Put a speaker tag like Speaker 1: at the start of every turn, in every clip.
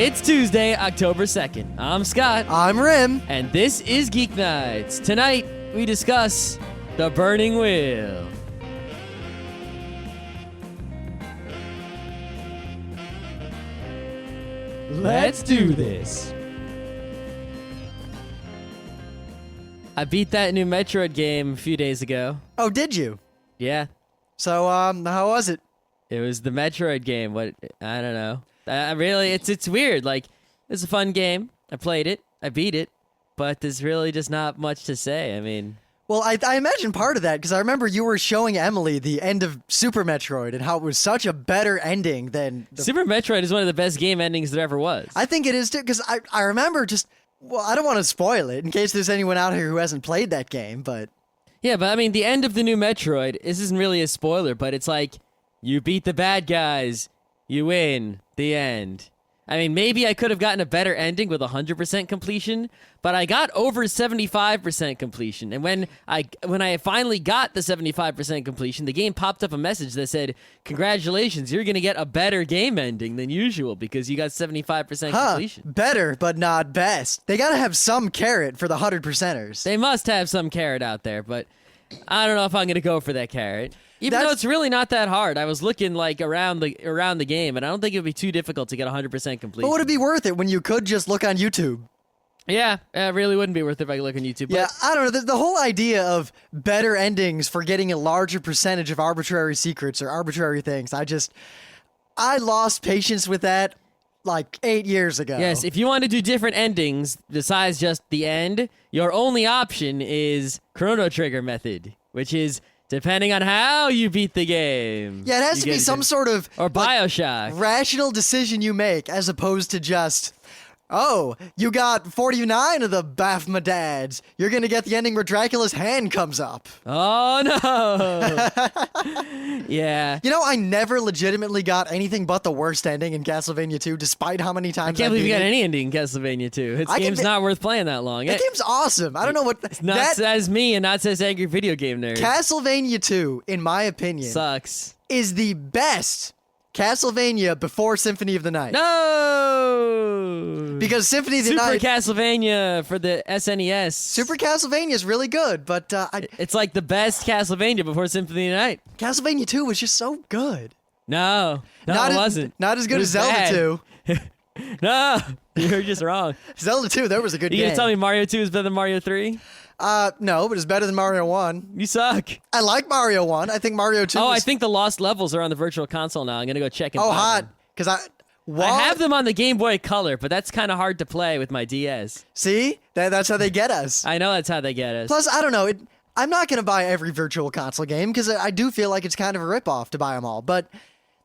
Speaker 1: It's Tuesday, October 2nd. I'm Scott.
Speaker 2: I'm Rim.
Speaker 1: And this is Geeknights. Tonight, we discuss The Burning Wheel. Let's do this. I beat that new Metroid game a few days ago.
Speaker 2: Oh, did you?
Speaker 1: Yeah.
Speaker 2: So, how was it?
Speaker 1: It was the Metroid game. What? I don't know. Really, it's weird. Like, it's a fun game. I played it. I beat it. But there's really just not much to say. I mean...
Speaker 2: Well, I imagine part of that, because I remember you were showing Emily the end of Super Metroid and how it was such a better ending than...
Speaker 1: Super Metroid is one of the best game endings there ever was.
Speaker 2: I think it is, too, because I remember just... Well, I don't want to spoil it in case there's anyone out here who hasn't played that game, but...
Speaker 1: Yeah, but I mean, the end of the new Metroid, this isn't really a spoiler, but it's like, you beat the bad guys, you win, the end. I mean, maybe I could have gotten a better ending with 100% completion, but I got over 75% completion. And when I finally got the 75% completion, the game popped up a message that said, "Congratulations, you're going to get a better game ending than usual because you got 75% completion."
Speaker 2: Better, but not best. They got to have some carrot for the 100%ers.
Speaker 1: They must have some carrot out there, but I don't know if I'm going to go for that carrot. Even though it's really not that hard. I was looking like around the game, and I don't think it would be too difficult to get 100% completion.
Speaker 2: But would it be worth it when you could just look on YouTube?
Speaker 1: Yeah, it really wouldn't be worth it if I could look on YouTube.
Speaker 2: Yeah, I don't know. The whole idea of better endings for getting a larger percentage of arbitrary secrets or arbitrary things, I lost patience with that like 8 years ago.
Speaker 1: Yes, if you want to do different endings besides just the end, your only option is Chrono Trigger method, which is... depending on how you beat the game.
Speaker 2: Yeah, it has to be some sort of...
Speaker 1: Or Bioshock.
Speaker 2: Rational decision you make, as opposed to just... Oh, you got 49 of the Baphomet dads. You're going to get the ending where Dracula's hand comes up.
Speaker 1: Oh, no. Yeah.
Speaker 2: You know, I never legitimately got anything but the worst ending in Castlevania 2, despite how many times
Speaker 1: I can't believe you got any ending in Castlevania 2. This game's not worth playing that long.
Speaker 2: The game's awesome. I don't know what...
Speaker 1: It's not says me and not says angry video game nerd.
Speaker 2: Castlevania 2, in my opinion...
Speaker 1: sucks.
Speaker 2: ...is the best Castlevania before Symphony of the Night.
Speaker 1: No!
Speaker 2: Because Symphony of the Night...
Speaker 1: Super Castlevania for the SNES.
Speaker 2: Super Castlevania is really good, but...
Speaker 1: it's like the best Castlevania before Symphony of the Night.
Speaker 2: Castlevania 2 was just so good.
Speaker 1: No, it wasn't.
Speaker 2: Not as good as Zelda 2.
Speaker 1: No, you're just wrong.
Speaker 2: Zelda 2, there was a good game.
Speaker 1: You gonna tell me Mario 2 is better than Mario 3?
Speaker 2: No, but it's better than Mario 1.
Speaker 1: You suck.
Speaker 2: I like Mario 1. I think Mario 2
Speaker 1: I think the lost levels are on the Virtual Console now. I'm gonna go check and
Speaker 2: buy
Speaker 1: hot.
Speaker 2: Them. Because I
Speaker 1: have them on the Game Boy Color, but that's kind of hard to play with my DS.
Speaker 2: See? That's how they get us.
Speaker 1: I know that's how they get us.
Speaker 2: Plus, I don't know. I'm not gonna buy every Virtual Console game, because I do feel like it's kind of a ripoff to buy them all. But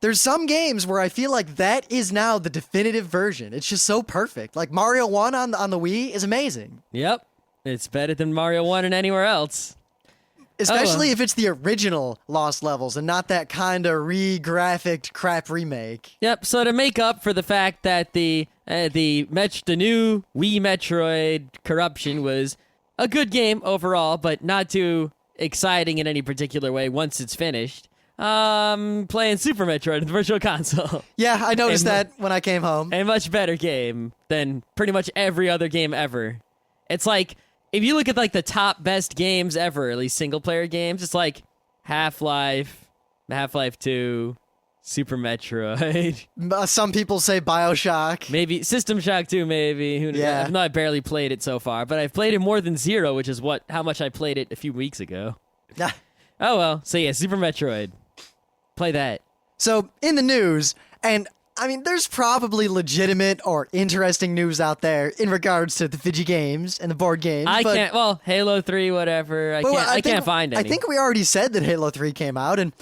Speaker 2: there's some games where I feel like that is now the definitive version. It's just so perfect. Like Mario 1 on the Wii is amazing.
Speaker 1: Yep. It's better than Mario 1 and anywhere else.
Speaker 2: Especially if it's the original Lost Levels and not that kind of re-graphicked crap remake.
Speaker 1: Yep, so to make up for the fact that the new Wii Metroid Corruption was a good game overall, but not too exciting in any particular way once it's finished, playing Super Metroid on the Virtual Console.
Speaker 2: Yeah, I noticed that when I came home.
Speaker 1: A much better game than pretty much every other game ever. It's like... if you look at like the top best games ever, at least single player games, it's like Half-Life, Half-Life 2, Super Metroid.
Speaker 2: Some people say BioShock.
Speaker 1: Maybe System Shock 2, maybe. Who knows?
Speaker 2: Yeah.
Speaker 1: I barely played it so far, but I've played it more than zero, which is how much I played it a few weeks ago. Oh well. So yeah, Super Metroid. Play that. So
Speaker 2: in the news, and I mean, there's probably legitimate or interesting news out there in regards to the Fidgy games and the board games.
Speaker 1: Halo 3, whatever. I can't find any.
Speaker 2: I think we already said that Halo 3 came out, and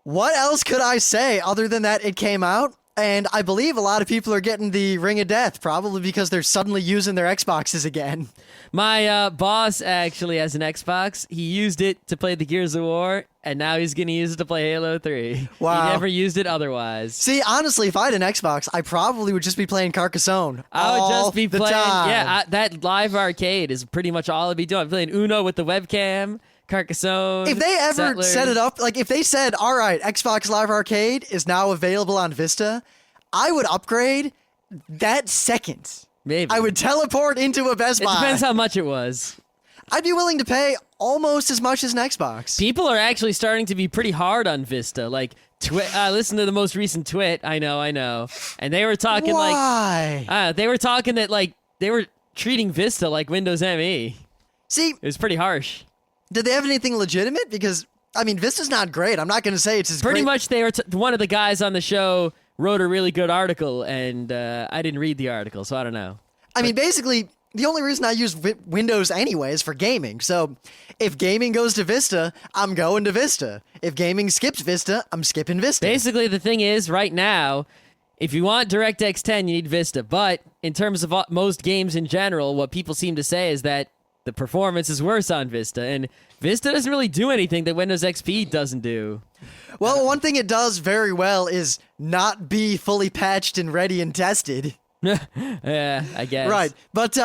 Speaker 2: what else could I say other than that it came out? And I believe a lot of people are getting the Ring of Death, probably because they're suddenly using their Xboxes again.
Speaker 1: My boss actually has an Xbox. He used it to play the Gears of War, and now he's going to use it to play Halo 3.
Speaker 2: Wow.
Speaker 1: He never used it otherwise.
Speaker 2: See, honestly, if I had an Xbox, I probably would just be playing Carcassonne
Speaker 1: I would just be playing...
Speaker 2: time.
Speaker 1: Yeah, that live arcade is pretty much all I'd be doing. I'm playing Uno with the webcam, Carcassonne,
Speaker 2: If they ever
Speaker 1: Settlers.
Speaker 2: set it up, like if they said, all right, Xbox Live Arcade is now available on Vista, I would upgrade that second,
Speaker 1: Maybe.
Speaker 2: I would teleport into a Best
Speaker 1: It
Speaker 2: Buy.
Speaker 1: depends how much it was.
Speaker 2: I'd be willing to pay almost as much as an Xbox.
Speaker 1: People are actually starting to be pretty hard on Vista. Like, listen to the most recent twit. I know. And they were talking
Speaker 2: Why?
Speaker 1: they were talking that like they were treating Vista like Windows ME.
Speaker 2: See,
Speaker 1: It was pretty harsh.
Speaker 2: did they have anything legitimate? Because, I mean, Vista's not great. I'm not going to say it's as
Speaker 1: Pretty
Speaker 2: great.
Speaker 1: much, they were one of the guys on the show wrote a really good article, and I didn't read the article, so I don't know.
Speaker 2: I mean, basically, the only reason I use Windows anyway is for gaming. So if gaming goes to Vista, I'm going to Vista. If gaming skips Vista, I'm skipping Vista.
Speaker 1: Basically, the thing is, right now, if you want DirectX 10, you need Vista. But in terms of most games in general, what people seem to say is that the performance is worse on Vista, and Vista doesn't really do anything that Windows XP doesn't do.
Speaker 2: Well, one thing it does very well is not be fully patched and ready and tested.
Speaker 1: Yeah, I guess.
Speaker 2: Right. But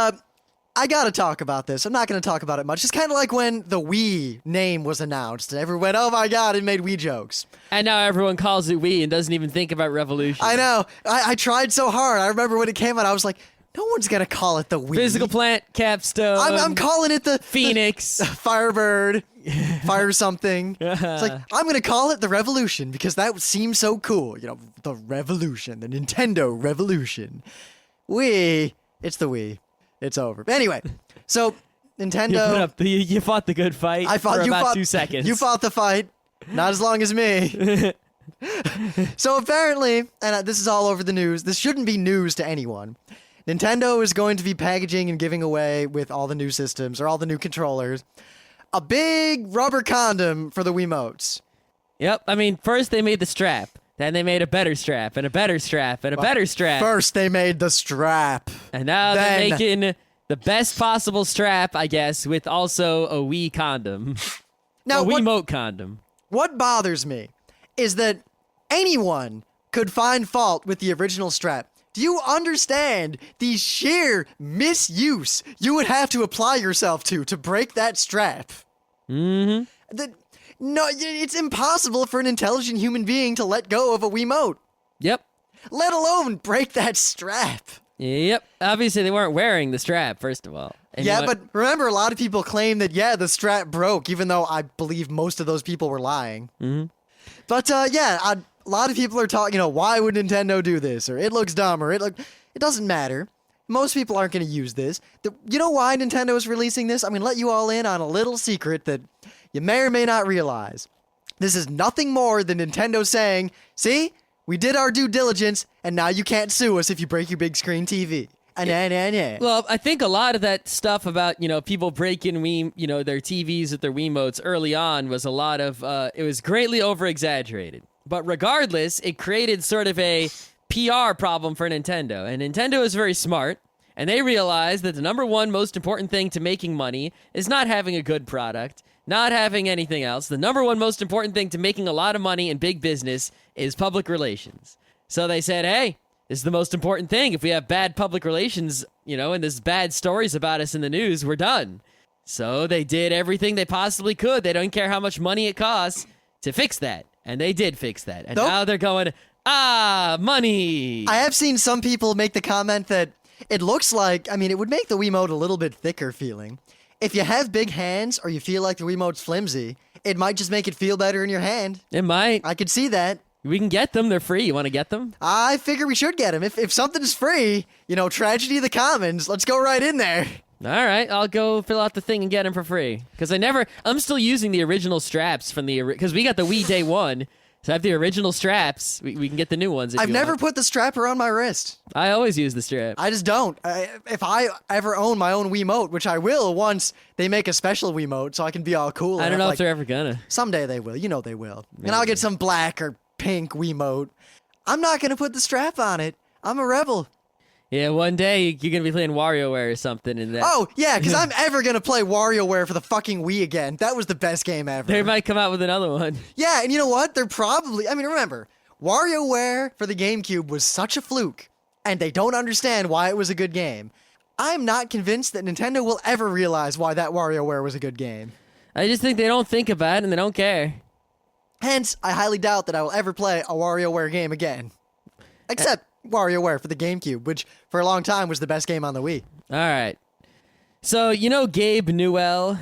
Speaker 2: I got to talk about this. I'm not going to talk about it much. It's kind of like when the Wii name was announced and everyone went, oh my God, it made Wii jokes.
Speaker 1: And now everyone calls it Wii and doesn't even think about Revolution.
Speaker 2: I know. I tried so hard. I remember when it came out, I was like, no one's going to call it the Wii.
Speaker 1: Physical Plant, Capstone.
Speaker 2: I'm calling it the
Speaker 1: Phoenix.
Speaker 2: Firebird, Fire something. It's like, I'm going to call it the Revolution because that seems so cool. You know, the Revolution, the Nintendo Revolution. Wii. It's the Wii. It's over. Anyway, so Nintendo.
Speaker 1: You fought the good fight
Speaker 2: I fought
Speaker 1: for
Speaker 2: you
Speaker 1: about
Speaker 2: fought,
Speaker 1: 2 seconds.
Speaker 2: You fought the fight. Not as long as me. So apparently, and this is all over the news, this shouldn't be news to anyone. Nintendo is going to be packaging and giving away with all the new systems or all the new controllers a big rubber condom for the Wiimotes.
Speaker 1: Yep. I mean, first they made the strap. Then they made a better strap and a better strap and a better strap.
Speaker 2: First, they made the strap.
Speaker 1: And now
Speaker 2: then-
Speaker 1: they're making the best possible strap, I guess, with also a Wii condom.
Speaker 2: Now,
Speaker 1: a Wiimote condom.
Speaker 2: what bothers me is that anyone could find fault with the original strap. Do you understand the sheer misuse you would have to apply yourself to break that strap?
Speaker 1: Mm-hmm.
Speaker 2: No, it's impossible for an intelligent human being to let go of a Wiimote,
Speaker 1: Yep.
Speaker 2: let alone break that strap.
Speaker 1: Yep. Obviously, they weren't wearing the strap, first of all. And
Speaker 2: Yeah,
Speaker 1: you
Speaker 2: but remember, a lot of people claim that, the strap broke, even though I believe most of those people were lying.
Speaker 1: Mm-hmm.
Speaker 2: But, a lot of people are talking, why would Nintendo do this? Or it looks dumb, or it doesn't matter. Most people aren't going to use this. You know why Nintendo is releasing this? I'm going to let you all in on a little secret that you may or may not realize. This is nothing more than Nintendo saying, see, we did our due diligence, and now you can't sue us if you break your big screen TV.
Speaker 1: Well, I think a lot of that stuff about, people breaking their TVs with their Wiimotes early on was a lot of, it was greatly over-exaggerated. But regardless, it created sort of a PR problem for Nintendo. And Nintendo is very smart, and they realized that the number one most important thing to making money is not having a good product, not having anything else. The number one most important thing to making a lot of money in big business is public relations. So they said, hey, this is the most important thing. If we have bad public relations, and there's bad stories about us in the news, we're done. So they did everything they possibly could. They don't care how much money it costs to fix that. And they did fix that. And now they're going, money.
Speaker 2: I have seen some people make the comment that it looks like, it would make the Wiimote a little bit thicker feeling. If you have big hands or you feel like the Wiimote's flimsy, it might just make it feel better in your hand.
Speaker 1: It might.
Speaker 2: I could see that.
Speaker 1: We can get them. They're free. You want to get them?
Speaker 2: I figure we should get them. If something's free, tragedy of the commons, let's go right in there.
Speaker 1: All right, I'll go fill out the thing and get them for free. Because I'm still using the original straps from because we got the Wii day one. So I have the original straps. We can get the new ones if
Speaker 2: I've
Speaker 1: you
Speaker 2: never
Speaker 1: want.
Speaker 2: put the strap around my wrist.
Speaker 1: I always use the strap.
Speaker 2: I just don't. If I ever own my own Wiimote, which I will once they make a special Wiimote so I can be all cool.
Speaker 1: I don't know if they're ever gonna.
Speaker 2: Someday they will. They will.
Speaker 1: Maybe.
Speaker 2: And I'll get some black or pink Wiimote. I'm not going to put the strap on it. I'm a rebel.
Speaker 1: Yeah, one day you're going to be playing WarioWare or something in that.
Speaker 2: Oh, yeah, because I'm ever going to play WarioWare for the fucking Wii again. That was the best game ever.
Speaker 1: They might come out with another one.
Speaker 2: Yeah, and you know what? They're probably... remember, WarioWare for the GameCube was such a fluke, and they don't understand why it was a good game. I'm not convinced that Nintendo will ever realize why that WarioWare was a good game.
Speaker 1: I just think they don't think about it and they don't care.
Speaker 2: Hence, I highly doubt that I will ever play a WarioWare game again. Except WarioWare for the GameCube, which for a long time was the best game on the Wii.
Speaker 1: All right. So, you know Gabe Newell?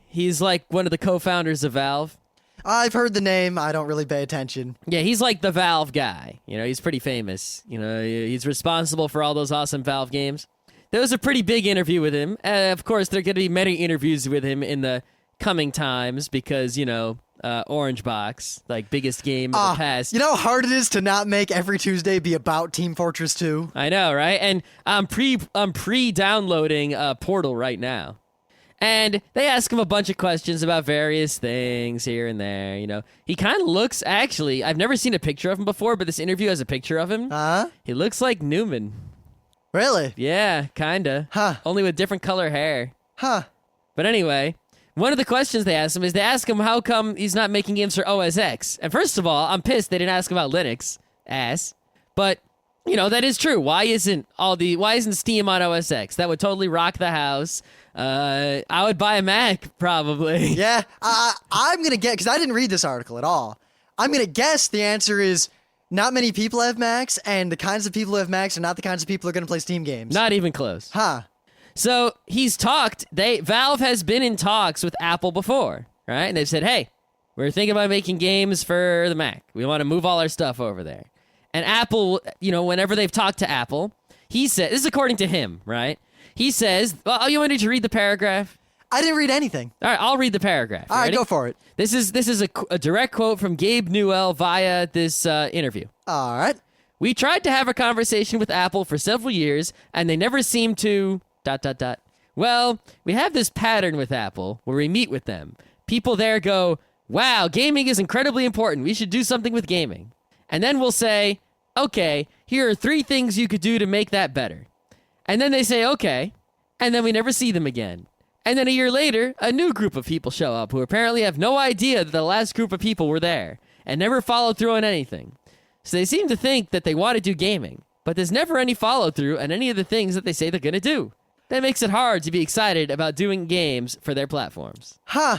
Speaker 1: He's like one of the co-founders of Valve.
Speaker 2: I've heard the name. I don't really pay attention.
Speaker 1: Yeah, he's like the Valve guy. You know, he's pretty famous. You know, he's responsible for all those awesome Valve games. There was a pretty big interview with him. Of course, there are going to be many interviews with him in the coming times because, you know, Orange Box, like biggest game of the past.
Speaker 2: You know how hard it is to not make every Tuesday be about Team Fortress 2?
Speaker 1: I know, right? And I'm pre-downloading Portal right now. And they ask him a bunch of questions about various things here and there, you know. He kind of looks, actually, I've never seen a picture of him before, but this interview has a picture of him. He looks like Newman.
Speaker 2: Really?
Speaker 1: Yeah, kinda.
Speaker 2: Huh.
Speaker 1: Only with different color hair.
Speaker 2: Huh.
Speaker 1: But anyway, one of the questions they ask him is they ask him how come he's not making games for OS X. And first of all, I'm pissed they didn't ask about Linux. Ass. But, you know, that is true. Why isn't Steam on OS X? That would totally rock the house. I would buy a Mac, probably.
Speaker 2: Yeah, I'm going to guess, because I didn't read this article at all. I'm going to guess the answer is not many people have Macs, and the kinds of people who have Macs are not the kinds of people who are going to play Steam games.
Speaker 1: Not even close.
Speaker 2: Huh.
Speaker 1: So Valve has been in talks with Apple before, right? And they've said, hey, we're thinking about making games for the Mac. We want to move all our stuff over there. And Apple, you know, whenever they've talked to Apple, he said, this is according to him, right? He says, well, you want me to read the paragraph?
Speaker 2: I didn't read anything.
Speaker 1: All right, I'll read the paragraph.
Speaker 2: All right, go for it.
Speaker 1: This is a direct quote from Gabe Newell via this interview.
Speaker 2: All right.
Speaker 1: We tried to have a conversation with Apple for several years, and they never seemed to... ... Well, we have this pattern with Apple where we meet with them. People there go, wow, gaming is incredibly important. We should do something with gaming. And then we'll say, okay, here are 3 things you could do to make that better. And then they say, okay, and then we never see them again. And then a year later, a new group of people show up who apparently have no idea that the last group of people were there and never followed through on anything. So they seem to think that they want to do gaming, but there's never any follow through on any of the things that they say they're going to do. That makes it hard to be excited about doing games for their platforms.
Speaker 2: Huh.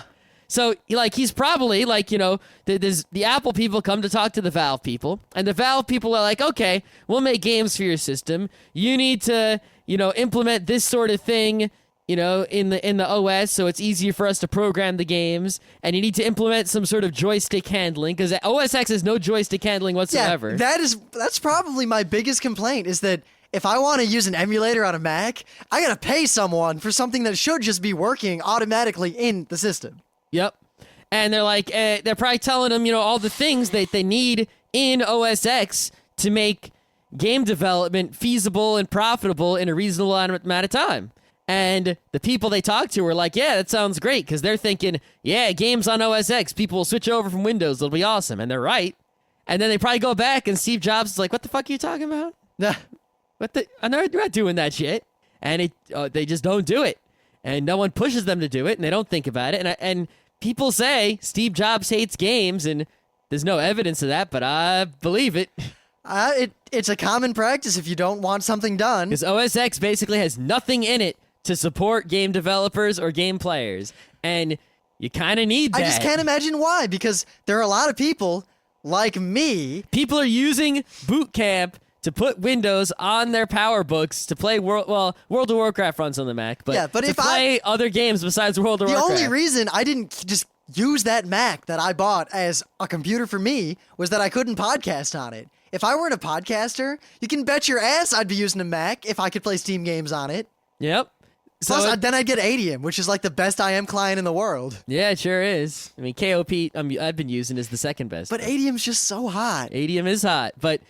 Speaker 1: So, like, he's probably, like, you know, the Apple people come to talk to the Valve people, and the Valve people are like, okay, we'll make games for your system. You need to, you know, implement this sort of thing, you know, in the OS so it's easier for us to program the games, and you need to implement some sort of joystick handling, because OS X has no joystick handling whatsoever.
Speaker 2: Yeah, that's probably my biggest complaint, is that if I want to use an emulator on a Mac, I gotta pay someone for something that should just be working automatically in the system.
Speaker 1: Yep. And they're like, they're probably telling them, you know, all the things that they need in OS X to make game development feasible and profitable in a reasonable amount of time. And the people they talk to are like, yeah, that sounds great, because they're thinking, yeah, games on OS X, people will switch over from Windows, it'll be awesome. And they're right. And then they probably go back, and Steve Jobs is like, what the fuck are you talking about? I'm not doing that shit. And they just don't do it. And no one pushes them to do it, and they don't think about it. And people say Steve Jobs hates games, and there's no evidence of that, but I believe it.
Speaker 2: It's a common practice if you don't want something done.
Speaker 1: Because OS X basically has nothing in it to support game developers or game players. And you kind of need that.
Speaker 2: I just can't imagine why, because there are a lot of people like me.
Speaker 1: People are using Boot Camp to put Windows on their PowerBooks to play World of Warcraft runs on the Mac, but to
Speaker 2: if
Speaker 1: play other games besides World of Warcraft.
Speaker 2: The only reason I didn't just use that Mac that I bought as a computer for me was that I couldn't podcast on it. If I weren't a podcaster, you can bet your ass I'd be using a Mac if I could play Steam games on it.
Speaker 1: Yep.
Speaker 2: Plus, then I'd get Adium, which is like the best IM client in the world.
Speaker 1: Yeah, it sure is. I mean, KOP I've been using is the second best.
Speaker 2: But Adium's just so hot.
Speaker 1: Adium is hot, but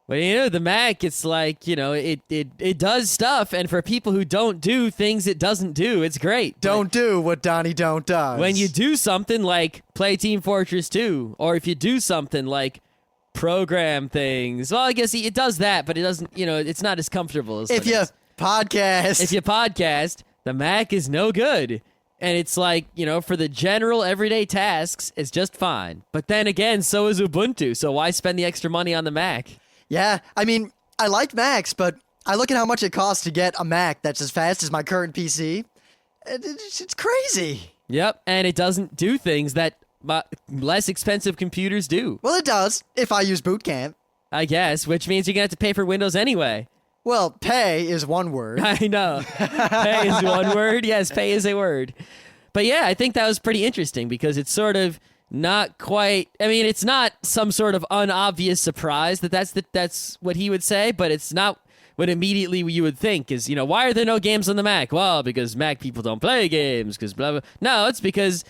Speaker 1: you know, the Mac, it's like, you know, it does stuff, and for people who don't do things it doesn't do, it's great.
Speaker 2: Don't do what Donnie Don't does.
Speaker 1: When you do something like play Team Fortress 2, or if you do something like program things, well, I guess it does that, but it doesn't, you know, it's not as comfortable as
Speaker 2: If you podcast,
Speaker 1: the Mac is no good. And it's like, you know, for the general everyday tasks, it's just fine. But then again, so is Ubuntu, so why spend the extra money on the Mac?
Speaker 2: Yeah, I mean, I like Macs, but I look at how much it costs to get a Mac that's as fast as my current PC. It's crazy.
Speaker 1: Yep, and it doesn't do things that less expensive computers do.
Speaker 2: Well, it does, if I use Boot Camp.
Speaker 1: I guess, which means you're going to have to pay for Windows anyway.
Speaker 2: Well, pay is one word.
Speaker 1: I know. Pay is one word. Yes, pay is a word. But yeah, I think that was pretty interesting because it's sort of not quite. I mean, it's not some sort of unobvious surprise that's what he would say, but it's not what immediately you would think is, why are there no games on the Mac? Well, because Mac people don't play games, because blah, blah. No, it's because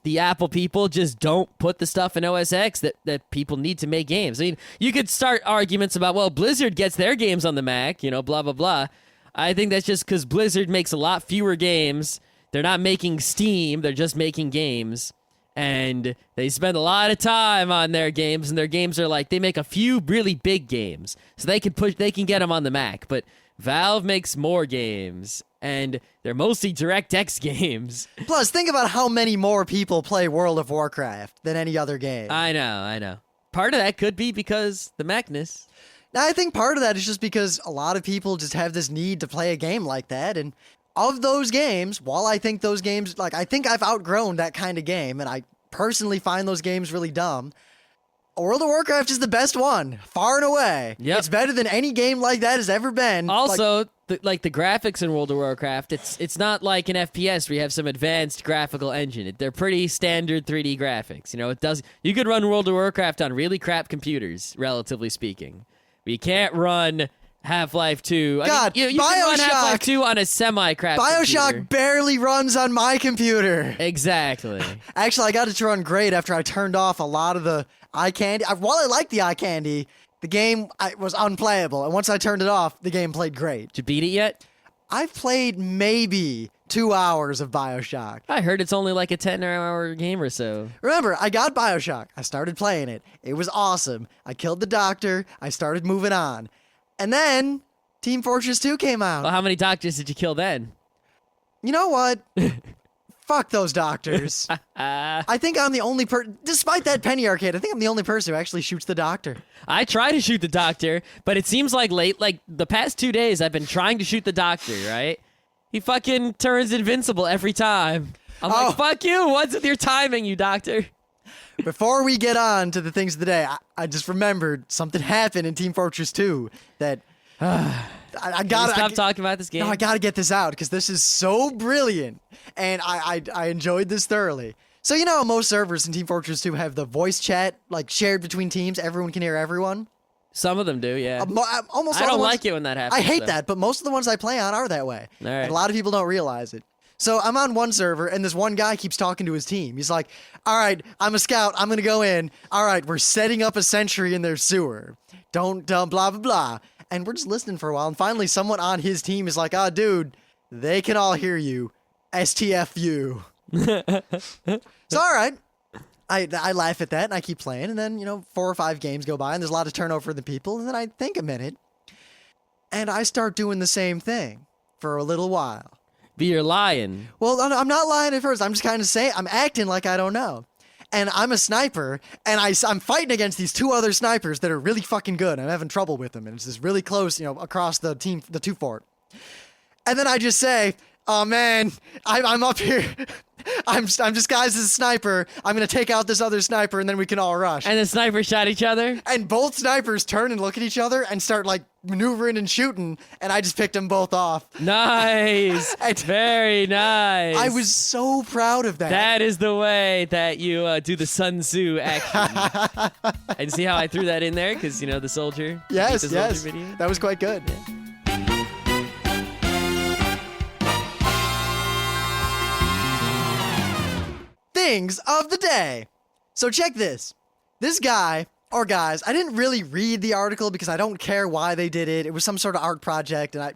Speaker 1: the Apple people just don't put the stuff in OS X that people need to make games. I mean, you could start arguments about, well, Blizzard gets their games on the Mac, blah, blah, blah. I think that's just because Blizzard makes a lot fewer games. They're not making Steam, they're just making games. And they spend a lot of time on their games, and their games are like, they make a few really big games. So they can get them on the Mac. But Valve makes more games, and they're mostly DirectX games.
Speaker 2: Plus, think about how many more people play World of Warcraft than any other game.
Speaker 1: I know. Part of that could be because the Macness.
Speaker 2: Now, I think part of that is just because a lot of people just have this need to play a game like that, and of those games, while I think those games, I think I've outgrown that kind of game, and I personally find those games really dumb, World of Warcraft is the best one, far and away.
Speaker 1: Yep.
Speaker 2: It's better than any game like that has ever been.
Speaker 1: Also, the graphics in World of Warcraft, it's not like an FPS where you have some advanced graphical engine. They're pretty standard 3D graphics. You could run World of Warcraft on really crap computers, relatively speaking. But you can't run Half-Life 2.
Speaker 2: God,
Speaker 1: you can run Half-Life 2 on a semi-crap
Speaker 2: Bioshock
Speaker 1: computer.
Speaker 2: barely runs on my computer.
Speaker 1: Exactly.
Speaker 2: Actually, I got it to run great after I turned off a lot of the eye candy. While I liked the eye candy, the game was unplayable. And once I turned it off, the game played great.
Speaker 1: Did you beat it yet?
Speaker 2: I've played maybe 2 hours of Bioshock.
Speaker 1: I heard it's only like a 10-hour game or so.
Speaker 2: Remember, I got Bioshock. I started playing it. It was awesome. I killed the doctor. I started moving on. And then Team Fortress 2 came out.
Speaker 1: Well, how many doctors did you kill then?
Speaker 2: You know what? Fuck those doctors. I think I'm the only person, despite that penny arcade, I think I'm the only person who actually shoots the doctor.
Speaker 1: I try to shoot the doctor, but it seems like the past 2 days I've been trying to shoot the doctor, right? He fucking turns invincible every time. I'm like, fuck you, what's with your timing, you doctor?
Speaker 2: Before we get on to the things of the day, I just remembered something happened in Team Fortress 2 that I gotta
Speaker 1: stop talking about this game.
Speaker 2: No, I gotta get this out because this is so brilliant, and I enjoyed this thoroughly. So how most servers in Team Fortress 2 have the voice chat shared between teams, everyone can hear everyone.
Speaker 1: Some of them do, yeah.
Speaker 2: Almost.
Speaker 1: I
Speaker 2: all
Speaker 1: don't
Speaker 2: the ones,
Speaker 1: like it when that happens.
Speaker 2: I hate that, but most of the ones I play on are that way.
Speaker 1: All right.
Speaker 2: And a lot of people don't realize it. So I'm on one server, and this one guy keeps talking to his team. He's like, all right, I'm a scout. I'm going to go in. All right, we're setting up a sentry in their sewer. Don't blah, blah, blah. And we're just listening for a while. And finally, someone on his team is like, dude, they can all hear you. STFU. So, all right. I laugh at that, and I keep playing. And then, 4 or 5 games go by, and there's a lot of turnover in the people. And then I think a minute, and I start doing the same thing for a little while.
Speaker 1: But you're lying.
Speaker 2: Well, I'm not lying at first. I'm just kind of saying, I'm acting like I don't know. And I'm a sniper, and I'm fighting against these 2 other snipers that are really fucking good. I'm having trouble with them, and it's just really close, across the 2 fort. And then I just say, oh man, I'm up here. I'm disguised as a sniper. I'm gonna take out this other sniper, and then we can all rush.
Speaker 1: And the snipers shot each other?
Speaker 2: And both snipers turn and look at each other and start maneuvering and shooting, and I just picked them both off.
Speaker 1: Nice. Very nice.
Speaker 2: I was so proud of that.
Speaker 1: That is the way that you do the Sun Tzu action. And see how I threw that in there? Because, the soldier.
Speaker 2: Yes,
Speaker 1: the soldier video?
Speaker 2: That was quite good.
Speaker 1: Yeah.
Speaker 2: Things of the day. So check this. This guy, or guys, I didn't really read the article because I don't care why they did it. It was some sort of art project, and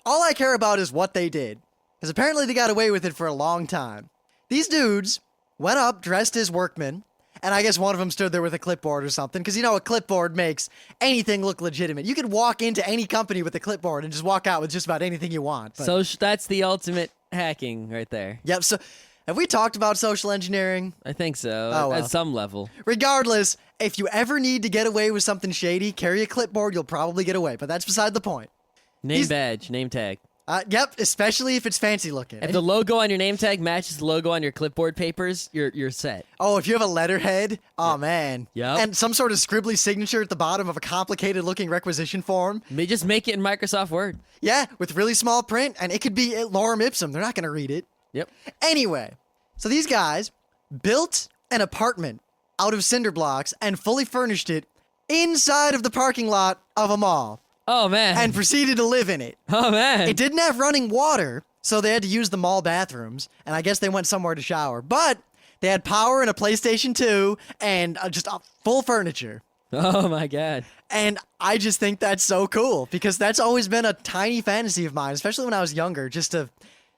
Speaker 2: all I care about is what they did. Because apparently they got away with it for a long time. These dudes went up dressed as workmen, and I guess one of them stood there with a clipboard or something, because a clipboard makes anything look legitimate. You could walk into any company with a clipboard and just walk out with just about anything you want. But...
Speaker 1: So that's the ultimate hacking right there.
Speaker 2: Yep, so... Have we talked about social engineering?
Speaker 1: I think so,
Speaker 2: well.
Speaker 1: at some level.
Speaker 2: Regardless, if you ever need to get away with something shady, carry a clipboard, you'll probably get away, but that's beside the point.
Speaker 1: Badge, name tag.
Speaker 2: Yep, especially if it's fancy looking.
Speaker 1: If the logo on your name tag matches the logo on your clipboard papers, you're set.
Speaker 2: Oh, if you have a letterhead, oh man.
Speaker 1: Yep.
Speaker 2: And some sort of scribbly signature at the bottom of a complicated looking requisition form.
Speaker 1: They just make it in Microsoft Word.
Speaker 2: Yeah, with really small print, and it could be lorem ipsum. They're not going to read it.
Speaker 1: Yep.
Speaker 2: Anyway, so these guys built an apartment out of cinder blocks and fully furnished it inside of the parking lot of a mall
Speaker 1: Oh, man.
Speaker 2: and proceeded to live in it.
Speaker 1: oh, man.
Speaker 2: It didn't have running water, so they had to use the mall bathrooms, and I guess they went somewhere to shower. But they had power and a PlayStation 2 and just full furniture.
Speaker 1: Oh, my God.
Speaker 2: And I just think that's so cool because that's always been a tiny fantasy of mine, especially when I was younger, just to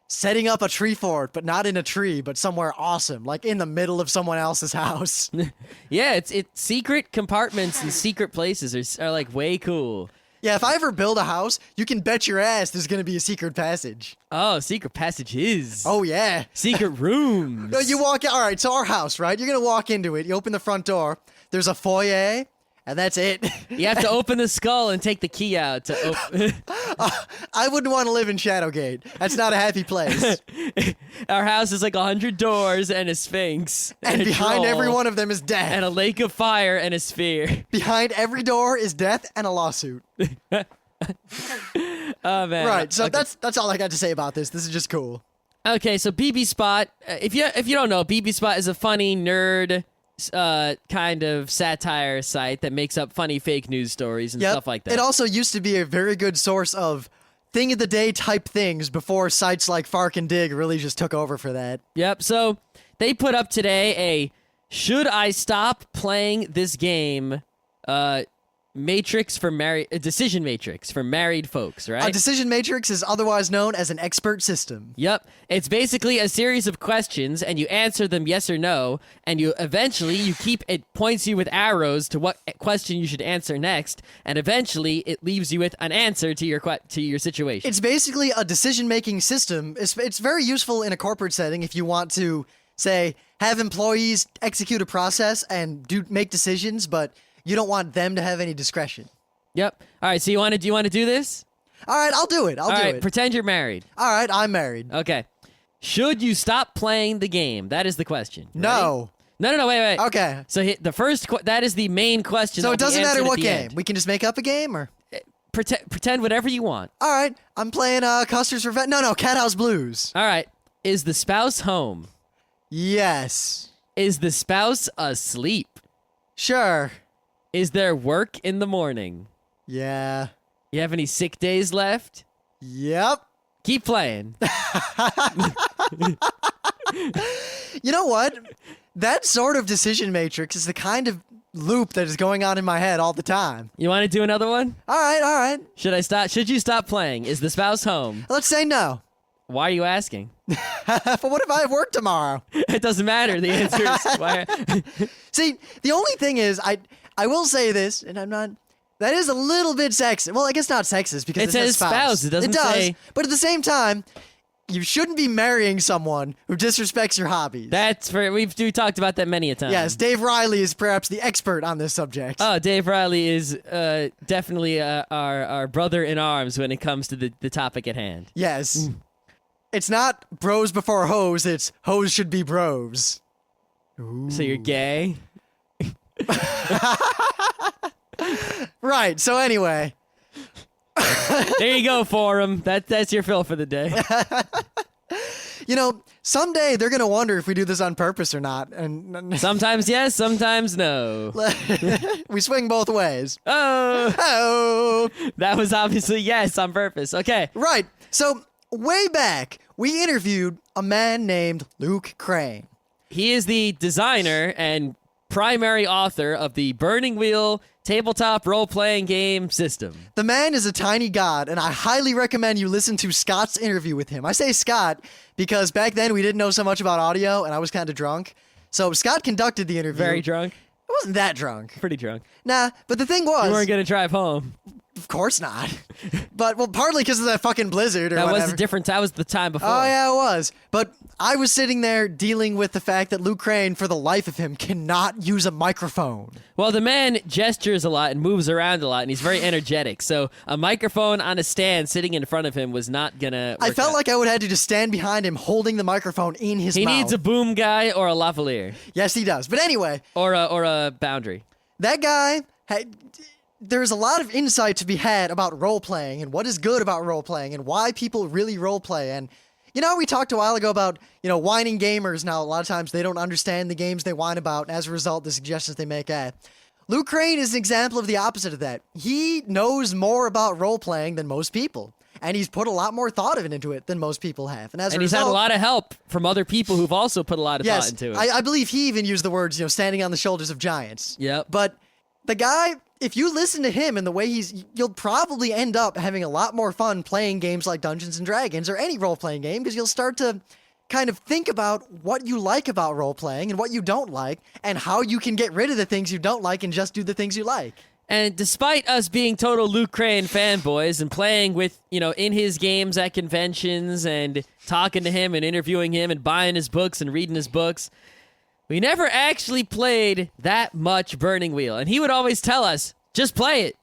Speaker 2: setting up a tree fort, but not in a tree, but somewhere awesome, like in the middle of someone else's house.
Speaker 1: Yeah, it's secret compartments and secret places are like way cool.
Speaker 2: Yeah, if I ever build a house, you can bet your ass there's going to be a secret passage.
Speaker 1: Oh, secret passages.
Speaker 2: Oh, yeah.
Speaker 1: Secret rooms.
Speaker 2: No, you walk in. All right, so our house, right? You're going to walk into it. You open the front door. There's a foyer, and that's it.
Speaker 1: You have to open the skull and take the key out to open.
Speaker 2: I wouldn't want to live in Shadowgate. That's not a happy place.
Speaker 1: Our house is like 100 doors and a sphinx.
Speaker 2: And
Speaker 1: a
Speaker 2: behind
Speaker 1: troll,
Speaker 2: every one of them is death.
Speaker 1: and a lake of fire and a sphere.
Speaker 2: Behind every door is death and a lawsuit.
Speaker 1: Oh, man.
Speaker 2: Right, so
Speaker 1: Okay.
Speaker 2: that's all I got to say about this. This is just cool.
Speaker 1: Okay, so BB Spot. If you don't know, BB Spot is a funny nerd kind of satire site that makes up funny fake news stories and
Speaker 2: Yep.
Speaker 1: stuff like that.
Speaker 2: It also used to be a very good source of thing of the day type things before sites like Fark and Dig really just took over for that.
Speaker 1: Yep. So they put up today a "Should I stop playing this game?" decision matrix for married folks, right?
Speaker 2: A decision matrix is otherwise known as an expert system.
Speaker 1: Yep. It's basically a series of questions, and you answer them yes or no, and it points you with arrows to what question you should answer next, and eventually it leaves you with an answer to your situation.
Speaker 2: It's basically a decision-making system. It's very useful in a corporate setting if you want to, say, have employees execute a process and make decisions, but you don't want them to have any discretion.
Speaker 1: Yep. All right. So do you want to do this?
Speaker 2: All right, I'll do it. I'll
Speaker 1: All
Speaker 2: do
Speaker 1: right.
Speaker 2: it.
Speaker 1: Pretend you're married.
Speaker 2: All right, I'm married.
Speaker 1: Okay. Should you stop playing the game? That is the question.
Speaker 2: No.
Speaker 1: Ready? No. Wait.
Speaker 2: Okay.
Speaker 1: So the first that is the main question.
Speaker 2: So
Speaker 1: that'll
Speaker 2: it
Speaker 1: be
Speaker 2: doesn't matter
Speaker 1: answered at
Speaker 2: what
Speaker 1: the
Speaker 2: game.
Speaker 1: end.
Speaker 2: We can just make up a game, or
Speaker 1: Pretend whatever you want.
Speaker 2: all right. I'm playing Custer's Revenge. No, Cat House Blues.
Speaker 1: All right. Is the spouse home?
Speaker 2: Yes.
Speaker 1: Is the spouse asleep?
Speaker 2: Sure.
Speaker 1: Is there work in the morning?
Speaker 2: Yeah.
Speaker 1: You have any sick days left?
Speaker 2: Yep.
Speaker 1: Keep playing.
Speaker 2: You know what? That sort of decision matrix is the kind of loop that is going on in my head all the time.
Speaker 1: You want to do another one?
Speaker 2: All right.
Speaker 1: Should you stop playing? Is the spouse home?
Speaker 2: Let's say no.
Speaker 1: Why are you asking?
Speaker 2: But what if I have work tomorrow?
Speaker 1: It doesn't matter. The answer is why.
Speaker 2: See, the only thing is, I will say this, and I'm not. That is a little bit sexist. Well, I guess not sexist because
Speaker 1: It says spouse. It doesn't
Speaker 2: does,
Speaker 1: say.
Speaker 2: But at the same time, you shouldn't be marrying someone who disrespects your hobbies.
Speaker 1: We've talked about that many a time.
Speaker 2: Yes, Dave Riley is perhaps the expert on this subject.
Speaker 1: Oh, Dave Riley is definitely our brother in arms when it comes to the topic at hand.
Speaker 2: Yes. It's not bros before hoes, it's hoes should be bros.
Speaker 1: So you're gay?
Speaker 2: Right, so anyway.
Speaker 1: There you go, forum. That's your fill for the day.
Speaker 2: You know, someday they're going to wonder if we do this on purpose or not. And
Speaker 1: Sometimes yes, sometimes no.
Speaker 2: we swing both ways.
Speaker 1: Oh,
Speaker 2: Oh.
Speaker 1: that was obviously yes on purpose. Okay.
Speaker 2: Right. So, way back, we interviewed a man named Luke Crane.
Speaker 1: He is the designer and primary author of the Burning Wheel tabletop role-playing game system.
Speaker 2: The man is a tiny god, and I highly recommend you listen to Scott's interview with him. I say Scott because back then we didn't know so much about audio, and I was kind of drunk. So Scott conducted the interview.
Speaker 1: Very drunk?
Speaker 2: I wasn't that drunk.
Speaker 1: Pretty drunk.
Speaker 2: Nah, but the thing was...
Speaker 1: You weren't going to drive home.
Speaker 2: Of course not. But, well, partly because of that fucking blizzard or
Speaker 1: That
Speaker 2: whatever.
Speaker 1: was a different. That was the time before.
Speaker 2: Oh, yeah, it was. But I was sitting there dealing with the fact that Luke Crane, for the life of him, cannot use a microphone.
Speaker 1: Well, the man gestures a lot and moves around a lot, and he's very energetic. So a microphone on a stand sitting in front of him was not gonna.
Speaker 2: I felt
Speaker 1: out.
Speaker 2: like I would have to just stand behind him holding the microphone in his
Speaker 1: He
Speaker 2: mouth.
Speaker 1: needs a boom guy or a lavalier
Speaker 2: Yes, he does. But anyway,
Speaker 1: or a boundary.
Speaker 2: that guy there's a lot of insight to be had about role-playing and what is good about role-playing and why people really role-play. And, we talked a while ago about, whining gamers. Now, a lot of times they don't understand the games they whine about, and as a result, the suggestions they make. Luke Crane is an example of the opposite of that. He knows more about role-playing than most people. And he's put a lot more thought into it than most people have. And as a
Speaker 1: And he's
Speaker 2: result,
Speaker 1: had a lot of help from other people who've also put a lot of thought into it.
Speaker 2: I believe he even used the words, standing on the shoulders of giants.
Speaker 1: Yep.
Speaker 2: But the guy, if you listen to him and the way you'll probably end up having a lot more fun playing games like Dungeons and Dragons or any role-playing game, because you'll start to kind of think about what you like about role-playing and what you don't like and how you can get rid of the things you don't like and just do the things you like.
Speaker 1: And despite us being total Luke Crane fanboys and playing with, in his games at conventions and talking to him and interviewing him and buying his books and reading his books, we never actually played that much Burning Wheel. And he would always tell us, just play it.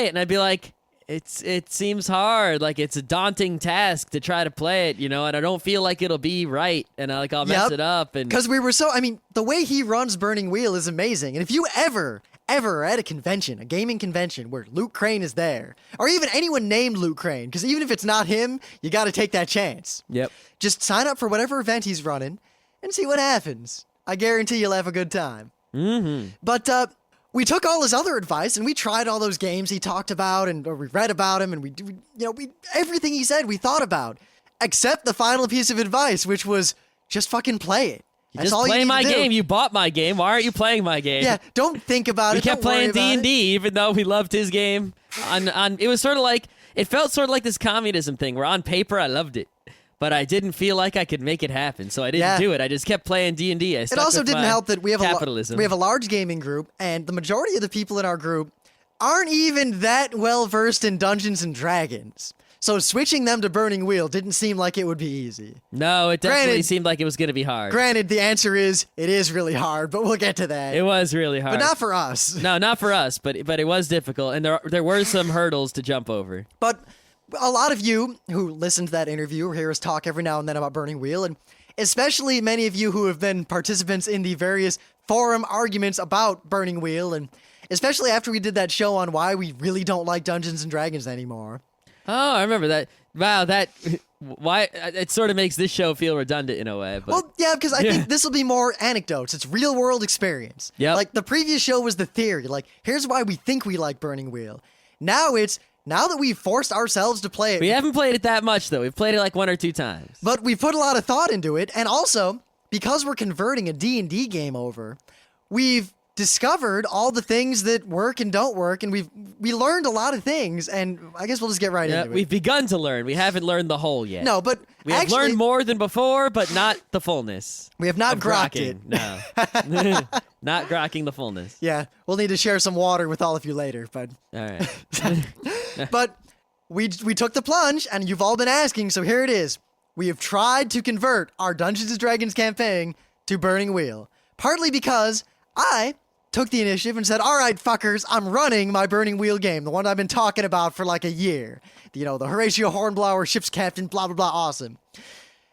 Speaker 1: And I'd be like, it seems hard. Like, it's a daunting task to try to play it, and I don't feel like it'll be right. And I'll mess it up. And
Speaker 2: because we were the way he runs Burning Wheel is amazing. And if you ever are at a convention, a gaming convention where Luke Crane is there, or even anyone named Luke Crane, because even if it's not him, you got to take that chance.
Speaker 1: Yep.
Speaker 2: Just sign up for whatever event he's running and see what happens. I guarantee you'll have a good time.
Speaker 1: Mm-hmm.
Speaker 2: But we took all his other advice and we tried all those games he talked about or we read about him and we everything he said we thought about, except the final piece of advice, which was just fucking play it. That's
Speaker 1: Just
Speaker 2: all you
Speaker 1: play
Speaker 2: need
Speaker 1: my
Speaker 2: to do.
Speaker 1: game. You bought my game. Why aren't you playing my game?
Speaker 2: Yeah, don't think about
Speaker 1: We
Speaker 2: it.
Speaker 1: kept
Speaker 2: Don't worry
Speaker 1: playing
Speaker 2: about
Speaker 1: D&D
Speaker 2: it.
Speaker 1: even though we loved his game. It was sort of like, it felt sort of like this communism thing where on paper I loved it, but I didn't feel like I could make it happen, so I didn't do it. I just kept playing D&D.
Speaker 2: It also didn't help that we have
Speaker 1: capitalism.
Speaker 2: we have a large gaming group, and the majority of the people in our group aren't even that well versed in Dungeons and Dragons. So switching them to Burning Wheel didn't seem like it would be easy.
Speaker 1: No, it definitely
Speaker 2: Granted-
Speaker 1: seemed like it was going to be hard.
Speaker 2: Granted, the answer is it is really hard, but we'll get to that.
Speaker 1: It was really hard.
Speaker 2: But not for us.
Speaker 1: No, not for us, but it was difficult, and there were some hurdles to jump over.
Speaker 2: But a lot of you who listen to that interview or hear us talk every now and then about Burning Wheel, and especially many of you who have been participants in the various forum arguments about Burning Wheel, and especially after we did that show on why we really don't like Dungeons and Dragons anymore.
Speaker 1: Oh, I remember that. Wow, why it sort of makes this show feel redundant in a way. But
Speaker 2: Well, yeah, because I think this will be more anecdotes. It's real world experience.
Speaker 1: Yep.
Speaker 2: Like the previous show was the theory. Like, here's why we think we like Burning Wheel. Now that we've forced ourselves to play it.
Speaker 1: we haven't played it that much though. We've played it like 1 or 2 times.
Speaker 2: But we put a lot of thought into it, and also because we're converting a D&D game over, we've discovered all the things that work and don't work, and we learned a lot of things, and I guess we'll just get right
Speaker 1: Yeah,
Speaker 2: into it.
Speaker 1: we've begun to learn. We haven't learned the whole yet.
Speaker 2: No, but
Speaker 1: we have
Speaker 2: actually,
Speaker 1: learned more than before, but not the fullness.
Speaker 2: we have not
Speaker 1: of
Speaker 2: grokked it.
Speaker 1: grokking. No, not grokking the fullness.
Speaker 2: Yeah, we'll need to share some water with all of you later, but
Speaker 1: All right.
Speaker 2: but we took the plunge, and you've all been asking, so here it is. We have tried to convert our Dungeons and Dragons campaign to Burning Wheel, partly because I took the initiative and said, all right, fuckers, I'm running my Burning Wheel game, the one I've been talking about for like a year. The Horatio Hornblower, ship's captain, blah, blah, blah, awesome.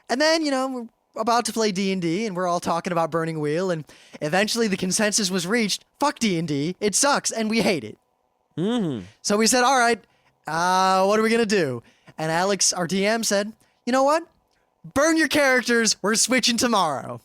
Speaker 2: And then, we're about to play D&D, and we're all talking about Burning Wheel, and eventually the consensus was reached, fuck D&D, it sucks, and we hate it.
Speaker 1: Mm-hmm.
Speaker 2: So we said, all right, what are we going to do? And Alex, our DM, said, you know what? Burn your characters, we're switching tomorrow.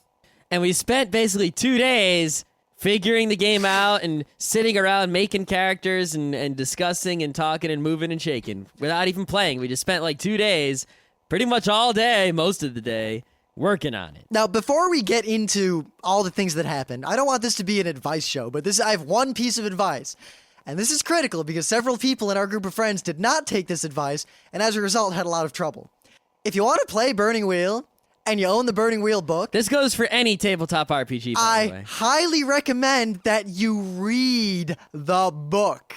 Speaker 1: And we spent basically 2 days figuring the game out and sitting around making characters and discussing and talking and moving and shaking without even playing. We just spent like 2 days, pretty much all day, most of the day, working on it.
Speaker 2: Now, before we get into all the things that happened, I don't want this to be an advice show, but I have one piece of advice. And this is critical because several people in our group of friends did not take this advice and as a result had a lot of trouble. If you want to play Burning Wheel and you own the Burning Wheel book,
Speaker 1: This goes for any tabletop RPG, by the
Speaker 2: I
Speaker 1: way.
Speaker 2: highly recommend that you read the book.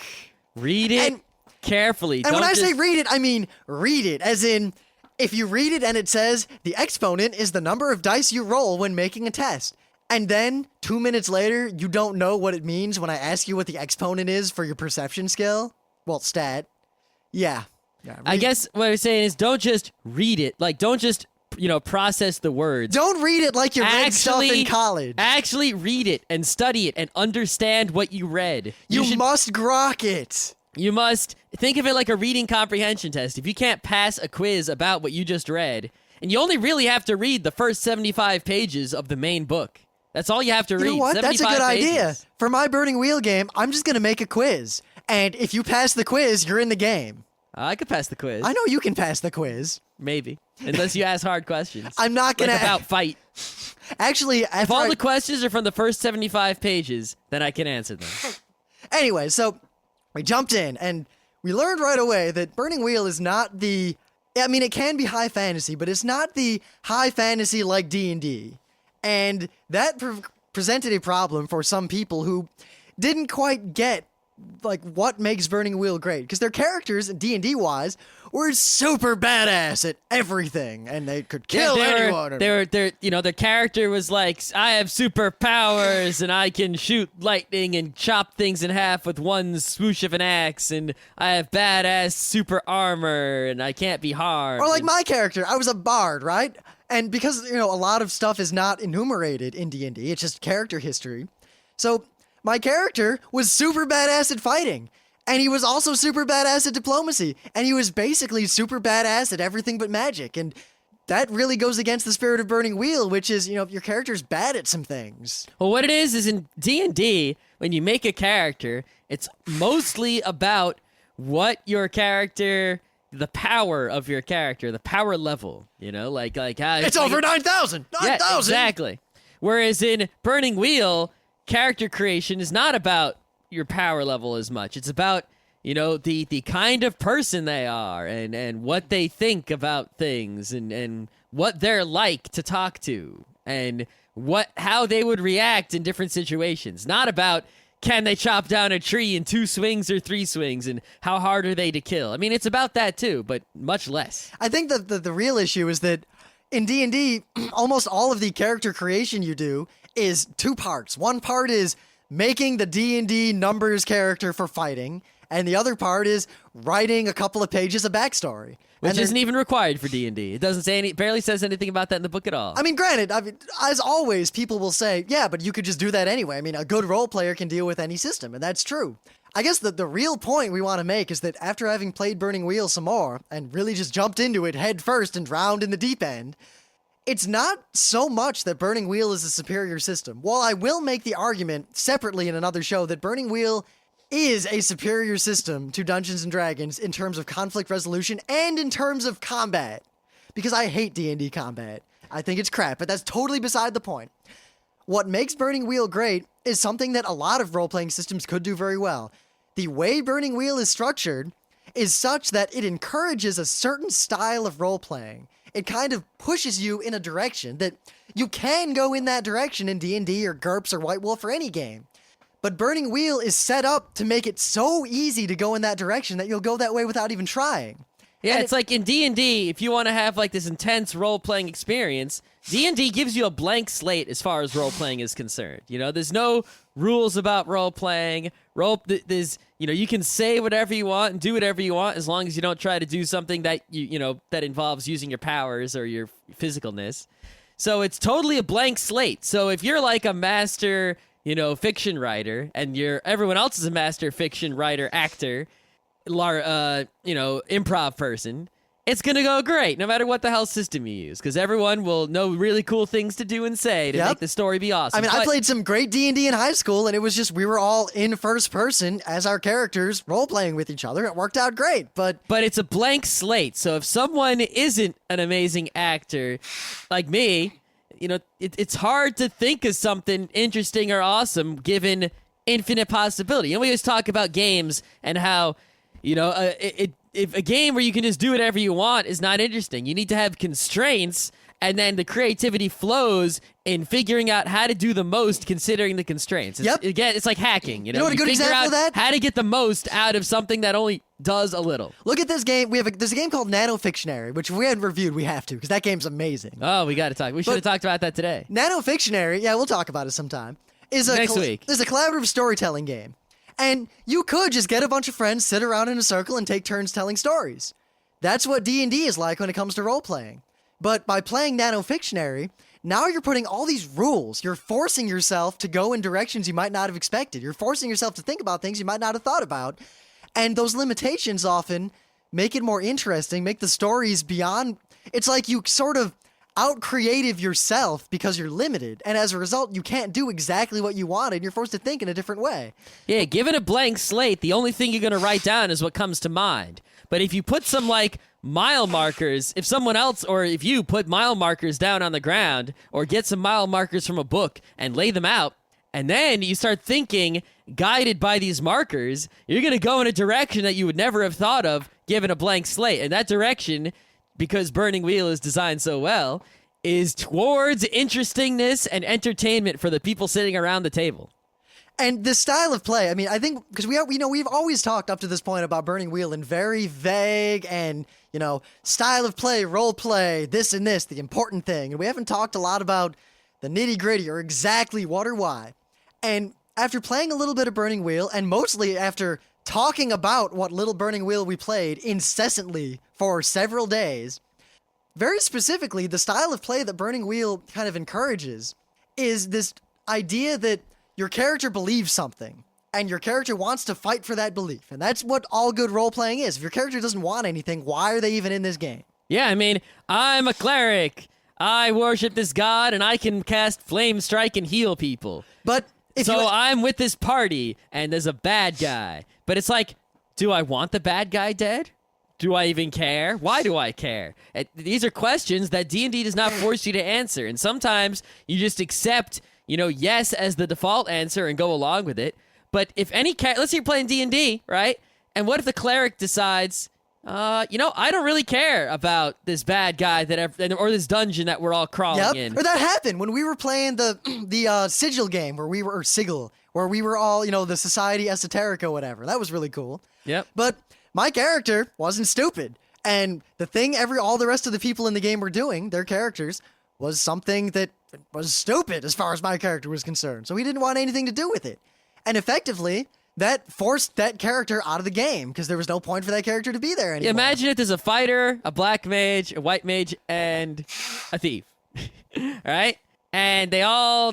Speaker 1: Read it
Speaker 2: And
Speaker 1: carefully.
Speaker 2: And when I say
Speaker 1: just-
Speaker 2: read it, I mean read it. As in, if you read it and it says the exponent is the number of dice you roll when making a test, and then 2 minutes later, you don't know what it means when I ask you what the exponent is for your perception skill, well, stat, yeah.
Speaker 1: I guess what I'm saying is don't just read it. Like, don't just, process the words.
Speaker 2: Don't read it like you read stuff in college.
Speaker 1: Actually read it and study it and understand what you read.
Speaker 2: You must grok it.
Speaker 1: You must think of it like a reading comprehension test. If you can't pass a quiz about what you just read, and you only really have to read the first 75 pages of the main book. That's all you have to read.
Speaker 2: You know what? That's a
Speaker 1: 75
Speaker 2: good idea.
Speaker 1: pages.
Speaker 2: For my Burning Wheel game, I'm just going to make a quiz. And if you pass the quiz, you're in the game.
Speaker 1: I could pass the quiz.
Speaker 2: I know you can pass the quiz.
Speaker 1: Maybe. Unless you ask hard questions.
Speaker 2: I'm not going to...
Speaker 1: Like about fight.
Speaker 2: Actually,
Speaker 1: If all the questions are from the first 75 pages, then I can answer them.
Speaker 2: Anyway, so we jumped in, and we learned right away that Burning Wheel is not the... I mean, it can be high fantasy, but it's not the high fantasy like D&D. And that presented a problem for some people who didn't quite get like what makes Burning Wheel great, because their characters, D&D wise, were super badass at everything, and they could kill anyone.
Speaker 1: Their character was like, I have superpowers, and I can shoot lightning and chop things in half with one swoosh of an axe, and I have badass super armor, and I can't be harmed.
Speaker 2: Or like my character, I was a bard, right? And because, a lot of stuff is not enumerated in D&D, it's just character history. So my character was super badass at fighting, and he was also super badass at diplomacy, and he was basically super badass at everything but magic, and that really goes against the spirit of Burning Wheel, which is, if your character's bad at some things.
Speaker 1: Well, what it is in D&D, when you make a character, it's mostly about what your character... the power of your character, the power level,
Speaker 2: It's over 9,000! 9,000!
Speaker 1: Yeah, exactly. Whereas in Burning Wheel, character creation is not about your power level as much. It's about, the kind of person they are and what they think about things and what they're like to talk to and how they would react in different situations. Not about can they chop down a tree in 2 swings or 3 swings, and how hard are they to kill? I mean, it's about that too, but much less.
Speaker 2: I think that the real issue is that in D&D, almost all of the character creation you do is 2 parts. One part is making the D&D numbers character for fighting, and the other part is writing a couple of pages of backstory.
Speaker 1: Which isn't even required for D&D. It doesn't say barely says anything about that in the book at all.
Speaker 2: I mean, granted, as always, people will say, yeah, but you could just do that anyway. I mean, a good role player can deal with any system, and that's true. I guess the real point we want to make is that after having played Burning Wheel some more, and really just jumped into it head first and drowned in the deep end, it's not so much that Burning Wheel is a superior system. While I will make the argument separately in another show that Burning Wheel is a superior system to Dungeons & Dragons in terms of conflict resolution and in terms of combat. Because I hate D&D combat. I think it's crap, but that's totally beside the point. What makes Burning Wheel great is something that a lot of role-playing systems could do very well. The way Burning Wheel is structured is such that it encourages a certain style of role-playing. It kind of pushes you in a direction that you can go in that direction in D&D or GURPS or White Wolf or any game. But Burning Wheel is set up to make it so easy to go in that direction that you'll go that way without even trying.
Speaker 1: Yeah,
Speaker 2: And
Speaker 1: it's like in D&D, if you want to have like this intense role-playing experience, D&D gives you a blank slate as far as role-playing is concerned. There's no rules about role-playing. You can say whatever you want and do whatever you want as long as you don't try to do something that that involves using your powers or your physicalness. So it's totally a blank slate. So if you're like a master, fiction writer and everyone else is a master fiction writer, actor, improv person, it's going to go great no matter what the hell system you use, because everyone will know really cool things to do and say to make the story be awesome.
Speaker 2: I mean, I played some great D&D in high school, and it was just we were all in first person as our characters role-playing with each other. It worked out great, but
Speaker 1: it's a blank slate. So if someone isn't an amazing actor like me, it's hard to think of something interesting or awesome given infinite possibility. We always talk about games and how, if a game where you can just do whatever you want is not interesting. You need to have constraints, and then the creativity flows in figuring out how to do the most considering the constraints. Again, it's like hacking.
Speaker 2: You know what a good example of that?
Speaker 1: How to get the most out of something that only does a little.
Speaker 2: Look at this game. There's a game called Nanofictionary, which if we hadn't reviewed, we have to, because that game's amazing.
Speaker 1: Oh, we got to talk. We should have talked about that today.
Speaker 2: Nanofictionary, yeah, we'll talk about it sometime,
Speaker 1: Next week.
Speaker 2: is a collaborative storytelling game. And you could just get a bunch of friends, sit around in a circle, and take turns telling stories. That's what D&D is like when it comes to role-playing. But by playing Nanofictionary, now you're putting all these rules. You're forcing yourself to go in directions you might not have expected. You're forcing yourself to think about things you might not have thought about. And those limitations often make it more interesting, make the stories beyond... It's like you sort of out-creative yourself because you're limited. And as a result, you can't do exactly what you wanted. You're forced to think in a different way.
Speaker 1: Yeah, given a blank slate, the only thing you're going to write down is what comes to mind. But if you put some, like, mile markers, if someone else or if you put mile markers down on the ground or get some mile markers from a book and lay them out, and then you start thinking, guided by these markers, you're going to go in a direction that you would never have thought of given a blank slate. And that direction, because Burning Wheel is designed so well, is towards interestingness and entertainment for the people sitting around the table.
Speaker 2: And the style of play, I mean, I think, because we've always talked up to this point about Burning Wheel in very vague and, style of play, role play, this and this, the important thing. And we haven't talked a lot about the nitty gritty or exactly what or why. And after playing a little bit of Burning Wheel, and mostly after talking about what little Burning Wheel we played incessantly for several days, very specifically, the style of play that Burning Wheel kind of encourages is this idea that your character believes something, and your character wants to fight for that belief. And that's what all good role-playing is. If your character doesn't want anything, why are they even in this game?
Speaker 1: Yeah, I mean, I'm a cleric. I worship this god, and I can cast Flame Strike and heal people.
Speaker 2: But
Speaker 1: I'm with this party, and there's a bad guy. But it's like, do I want the bad guy dead? Do I even care? Why do I care? These are questions that D&D does not force you to answer. And sometimes you just accept, yes as the default answer and go along with it. But if let's say you're playing D&D, right? And what if the cleric decides, I don't really care about this bad guy or this dungeon that we're all crawling in.
Speaker 2: Or that happened when we were playing the Sigil game or Sigil, where we were all, the Society Esoterica, whatever. That was really cool.
Speaker 1: Yep.
Speaker 2: But my character wasn't stupid. And the thing all the rest of the people in the game were doing, their characters, was something that was stupid as far as my character was concerned. So he didn't want anything to do with it. And effectively, that forced that character out of the game because there was no point for that character to be there anymore.
Speaker 1: Imagine if there's a fighter, a black mage, a white mage, and a thief. All right? And they're all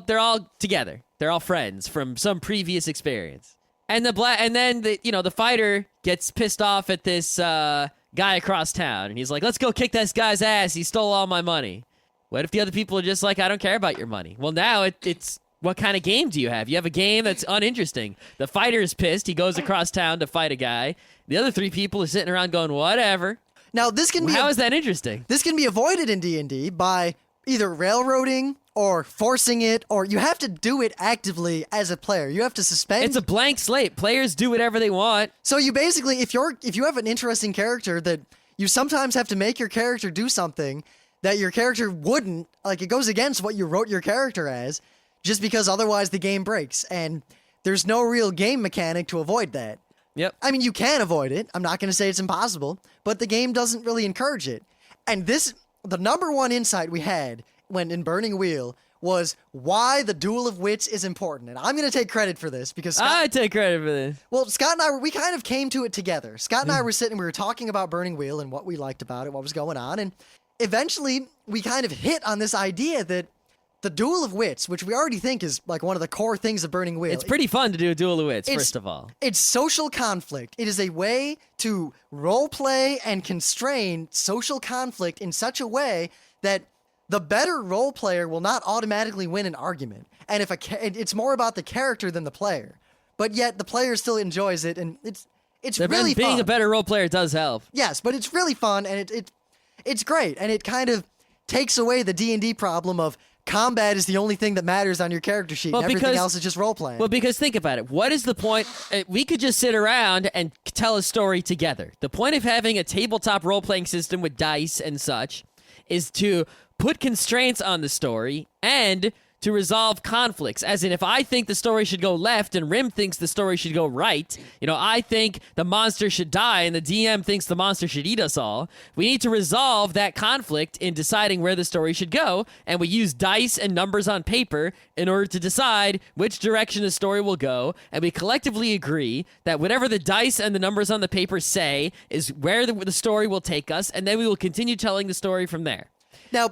Speaker 1: together. They're all friends from some previous experience. And the fighter gets pissed off at this guy across town, and he's like, "Let's go kick this guy's ass. He stole all my money." What if the other people are just like, "I don't care about your money"? Well, now it's what kind of game do you have? You have a game that's uninteresting. The fighter is pissed. He goes across town to fight a guy. The other three people are sitting around going, "Whatever."
Speaker 2: Now this can be
Speaker 1: how is that interesting?
Speaker 2: This can be avoided in D&D by either railroading or forcing it, or you have to do it actively as a player. You have to suspend.
Speaker 1: It's a blank slate. Players do whatever they want.
Speaker 2: So you basically, if you have an interesting character, that you sometimes have to make your character do something that your character wouldn't, like it goes against what you wrote your character as, just because otherwise the game breaks, and there's no real game mechanic to avoid that.
Speaker 1: Yep.
Speaker 2: I mean, you can avoid it. I'm not going to say it's impossible, but the game doesn't really encourage it. And the number one insight we had when in Burning Wheel was why the Duel of Wits is important. And I'm going to take credit for this because
Speaker 1: I take credit for this.
Speaker 2: Well, Scott and I, we kind of came to it together. Scott and I were sitting, we were talking about Burning Wheel and what we liked about it, what was going on. And eventually we kind of hit on this idea that the Duel of Wits, which we already think is like one of the core things of Burning Wheel.
Speaker 1: It's pretty fun to do a Duel of Wits, first of all.
Speaker 2: It's social conflict. It is a way to role play and constrain social conflict in such a way that the better role player will not automatically win an argument. And it's more about the character than the player. But yet the player still enjoys it, and it's really fun.
Speaker 1: Being a better role player does help.
Speaker 2: Yes, but it's really fun, and it's great. And it kind of takes away the D&D problem of combat is the only thing that matters on your character sheet, and everything else is just role-playing.
Speaker 1: Well, because think about it. What is the point? We could just sit around and tell a story together. The point of having a tabletop role-playing system with dice and such is to put constraints on the story and to resolve conflicts. As in, if I think the story should go left and Rim thinks the story should go right, I think the monster should die and the DM thinks the monster should eat us all, we need to resolve that conflict in deciding where the story should go, and we use dice and numbers on paper in order to decide which direction the story will go, and we collectively agree that whatever the dice and the numbers on the paper say is where the story will take us, and then we will continue telling the story from there.
Speaker 2: Now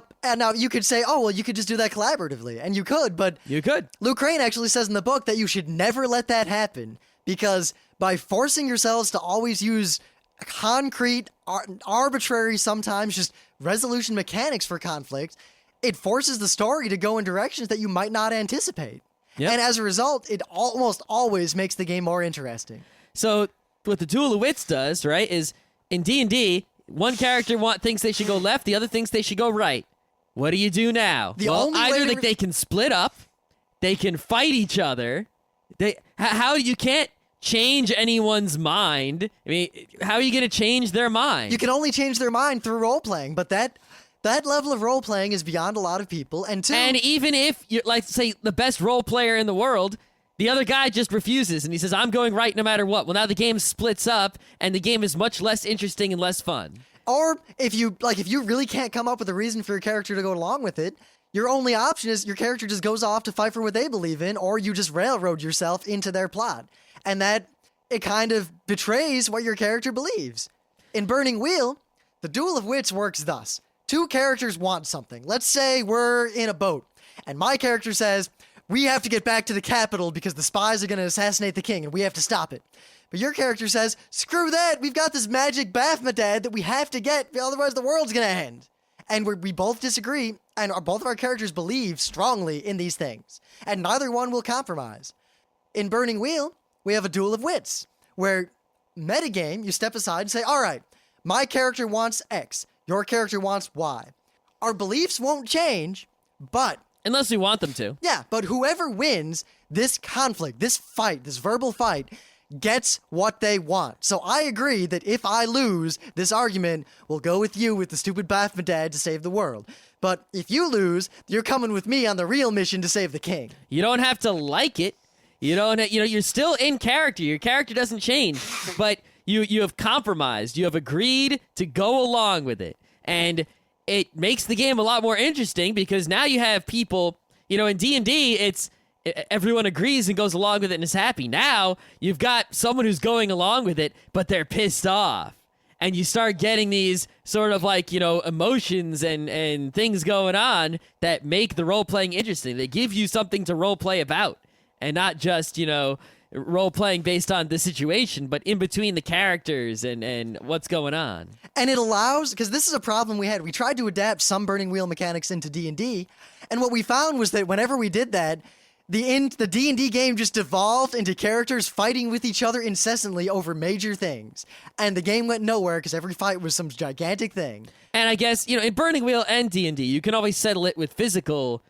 Speaker 2: you could say, oh, well, you could just do that collaboratively, and you could, but
Speaker 1: You could.
Speaker 2: Luke Crane actually says in the book that you should never let that happen, because by forcing yourselves to always use concrete, arbitrary, sometimes just resolution mechanics for conflict, it forces the story to go in directions that you might not anticipate.
Speaker 1: Yep.
Speaker 2: And as a result, it almost always makes the game more interesting.
Speaker 1: So what the Duel of Wits does, right, is in D&D, one character thinks they should go left, the other thinks they should go right. What do you do now? Either they can split up, they can fight each other. How you can't change anyone's mind. I mean, how are you going to change their mind?
Speaker 2: You can only change their mind through role-playing, but that level of role-playing is beyond a lot of people. And
Speaker 1: even if you're, like, say, the best role player in the world, the other guy just refuses, and he says, I'm going right no matter what. Well, now the game splits up, and the game is much less interesting and less fun.
Speaker 2: Or if you really can't come up with a reason for your character to go along with it, your only option is your character just goes off to fight for what they believe in, or you just railroad yourself into their plot. And that, it kind of betrays what your character believes. In Burning Wheel, the Duel of Wits works thus. Two characters want something. Let's say we're in a boat, and my character says, we have to get back to the capital because the spies are going to assassinate the king and we have to stop it. But your character says, screw that, we've got this magic Baphomet that we have to get, otherwise the world's going to end. And we both disagree, and both of our characters believe strongly in these things, and neither one will compromise. In Burning Wheel, we have a Duel of Wits, where metagame, you step aside and say, all right, my character wants X, your character wants Y. Our beliefs won't change, but...
Speaker 1: Unless we want them to.
Speaker 2: Yeah, but whoever wins this conflict, this fight, this verbal fight, gets what they want. So I agree that if I lose this argument, we'll go with you with the stupid Baphomet to save the world. But if you lose, you're coming with me on the real mission to save the king.
Speaker 1: You don't have to like it. You're still in character. Your character doesn't change, but you have compromised. You have agreed to go along with it. And it makes the game a lot more interesting because now you have people, in D&D, it's everyone agrees and goes along with it and is happy. Now you've got someone who's going along with it, but they're pissed off. And you start getting these sort of emotions and things going on that make the role-playing interesting. They give you something to role-play about and not just, role-playing based on the situation, but in between the characters and what's going on.
Speaker 2: And it allows, because this is a problem we had. We tried to adapt some Burning Wheel mechanics into D&D, and what we found was that whenever we did that, the D&D game just devolved into characters fighting with each other incessantly over major things. And the game went nowhere because every fight was some gigantic thing.
Speaker 1: And I guess, in Burning Wheel and D&D, you can always settle it with physical,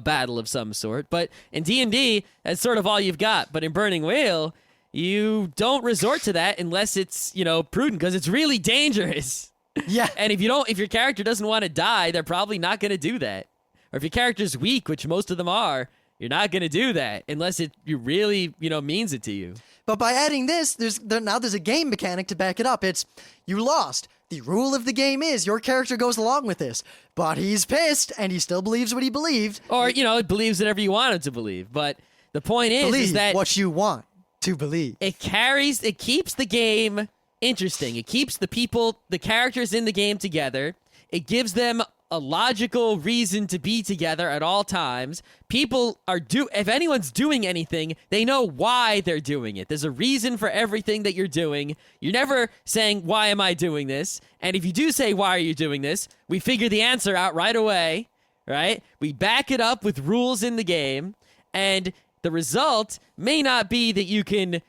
Speaker 1: battle of some sort. But in D&D, that's sort of all you've got. But in Burning Wheel, you don't resort to that unless it's, prudent, because it's really dangerous.
Speaker 2: Yeah.
Speaker 1: And if your character doesn't want to die, they're probably not going to do that. Or if your character's weak, which most of them are, you're not going to do that unless you really, means it to you.
Speaker 2: But by adding this, now there's a game mechanic to back it up. It's, you lost. The rule of the game is your character goes along with this, but he's pissed and he still believes what he believed.
Speaker 1: Or, it believes whatever you want it to believe. But the point is that
Speaker 2: what you want to believe.
Speaker 1: It keeps the game interesting. It keeps the characters in the game together. It gives them a logical reason to be together at all times. People if anyone's doing anything, they know why they're doing it. There's a reason for everything that you're doing. You're never saying, why am I doing this? And if you do say, why are you doing this? We figure the answer out right away, right? We back it up with rules in the game, and the result may not be that you can,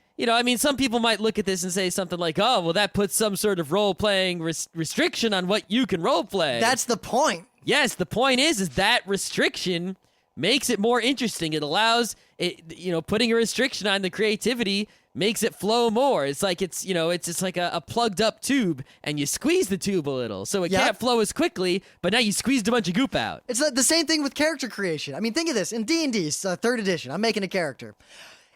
Speaker 1: some people might look at this and say something like, oh, well, that puts some sort of role-playing restriction on what you can role-play.
Speaker 2: That's the point.
Speaker 1: Yes, the point is that restriction makes it more interesting. It allows, putting a restriction on the creativity makes it flow more. It's like it's like a plugged up tube, and you squeeze the tube a little, so it can't flow as quickly. But now you squeezed a bunch of goop out.
Speaker 2: It's the same thing with character creation. I mean, think of this in D&D 3rd edition. I'm making a character.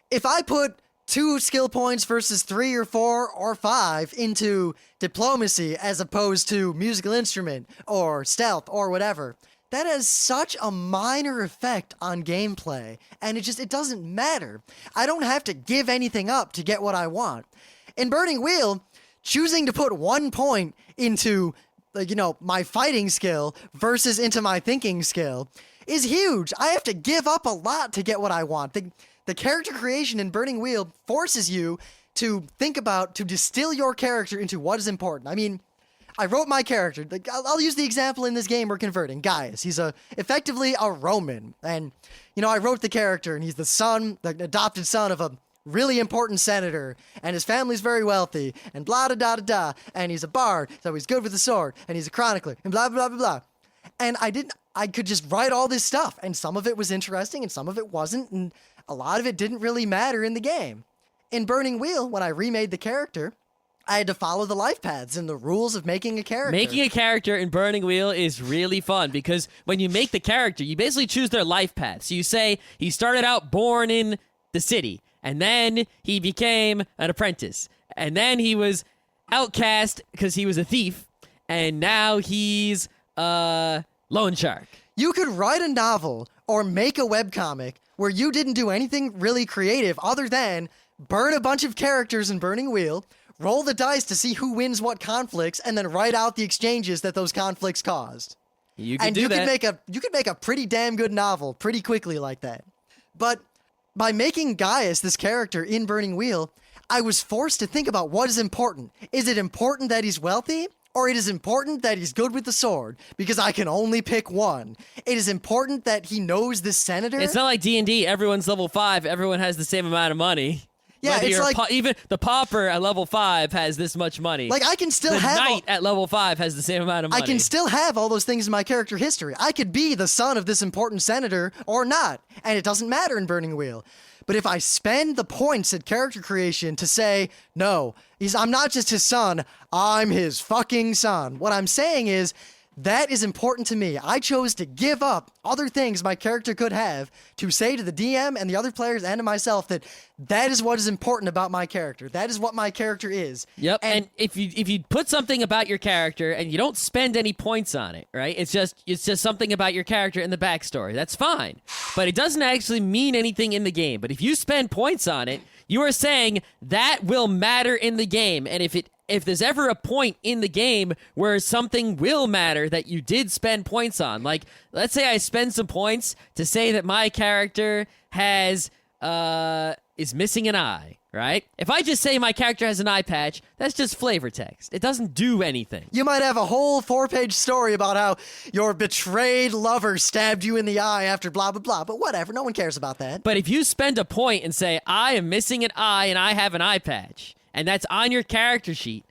Speaker 2: If I put 2 skill points versus 3 or 4 or 5 into diplomacy as opposed to musical instrument or stealth or whatever, that has such a minor effect on gameplay, and it doesn't matter. I don't have to give anything up to get what I want. In Burning Wheel, choosing to put 1 point into, my fighting skill versus into my thinking skill is huge. I have to give up a lot to get what I want. The character creation in Burning Wheel forces you to to distill your character into what is important. I mean, I wrote my character. I'll use the example in this game we're converting. Gaius. He's effectively a Roman. And, I wrote the character, and he's the adopted son of a really important senator, and his family's very wealthy, and blah, da, da, da, da. And he's a bard, so he's good with the sword, and he's a chronicler, and blah, blah, blah, blah. And I could just write all this stuff, and some of it was interesting, and some of it wasn't, and a lot of it didn't really matter in the game. In Burning Wheel, when I remade the character, I had to follow the life paths and the rules of making a character.
Speaker 1: Making a character in Burning Wheel is really fun because when you make the character, you basically choose their life path. So you say he started out born in the city, and then he became an apprentice, and then he was outcast because he was a thief, and now he's a loan shark.
Speaker 2: You could write a novel or make a webcomic where you didn't do anything really creative other than burn a bunch of characters in Burning Wheel, roll the dice to see who wins what conflicts, and then write out the exchanges that those conflicts caused.
Speaker 1: You could do that.
Speaker 2: You could make a pretty damn good novel pretty quickly like that. But by making Gaius this character in Burning Wheel, I was forced to think about what is important. Is it important that he's wealthy? Or it is important that he's good with the sword, because I can only pick one. It is important that he knows this senator.
Speaker 1: It's not like D&D. Everyone's level 5. Everyone has the same amount of money.
Speaker 2: Yeah, it's like
Speaker 1: even the pauper at level 5 has this much money.
Speaker 2: Like I can still
Speaker 1: the
Speaker 2: have
Speaker 1: knight at level 5 has the same amount of money.
Speaker 2: I can still have all those things in my character history. I could be the son of this important senator or not, and it doesn't matter in Burning Wheel. But if I spend the points at character creation to say, no, I'm not just his son, I'm his fucking son. What I'm saying is, that is important to me. I chose to give up other things my character could have to say to the DM and the other players and to myself that is what is important about my character. That is what my character is.
Speaker 1: Yep. And if you put something about your character and you don't spend any points on it, right? It's just something about your character and the backstory. That's fine. But it doesn't actually mean anything in the game. But if you spend points on it, you are saying that will matter in the game. And if there's ever a point in the game where something will matter that you did spend points on, like let's say I spend some points to say that my character is missing an eye, right? If I just say my character has an eye patch, that's just flavor text. It doesn't do anything.
Speaker 2: You might have a whole 4-page story about how your betrayed lover stabbed you in the eye after blah, blah, blah, but whatever. No one cares about that.
Speaker 1: But if you spend a point and say, I am missing an eye and I have an eye patch, and that's on your character sheet,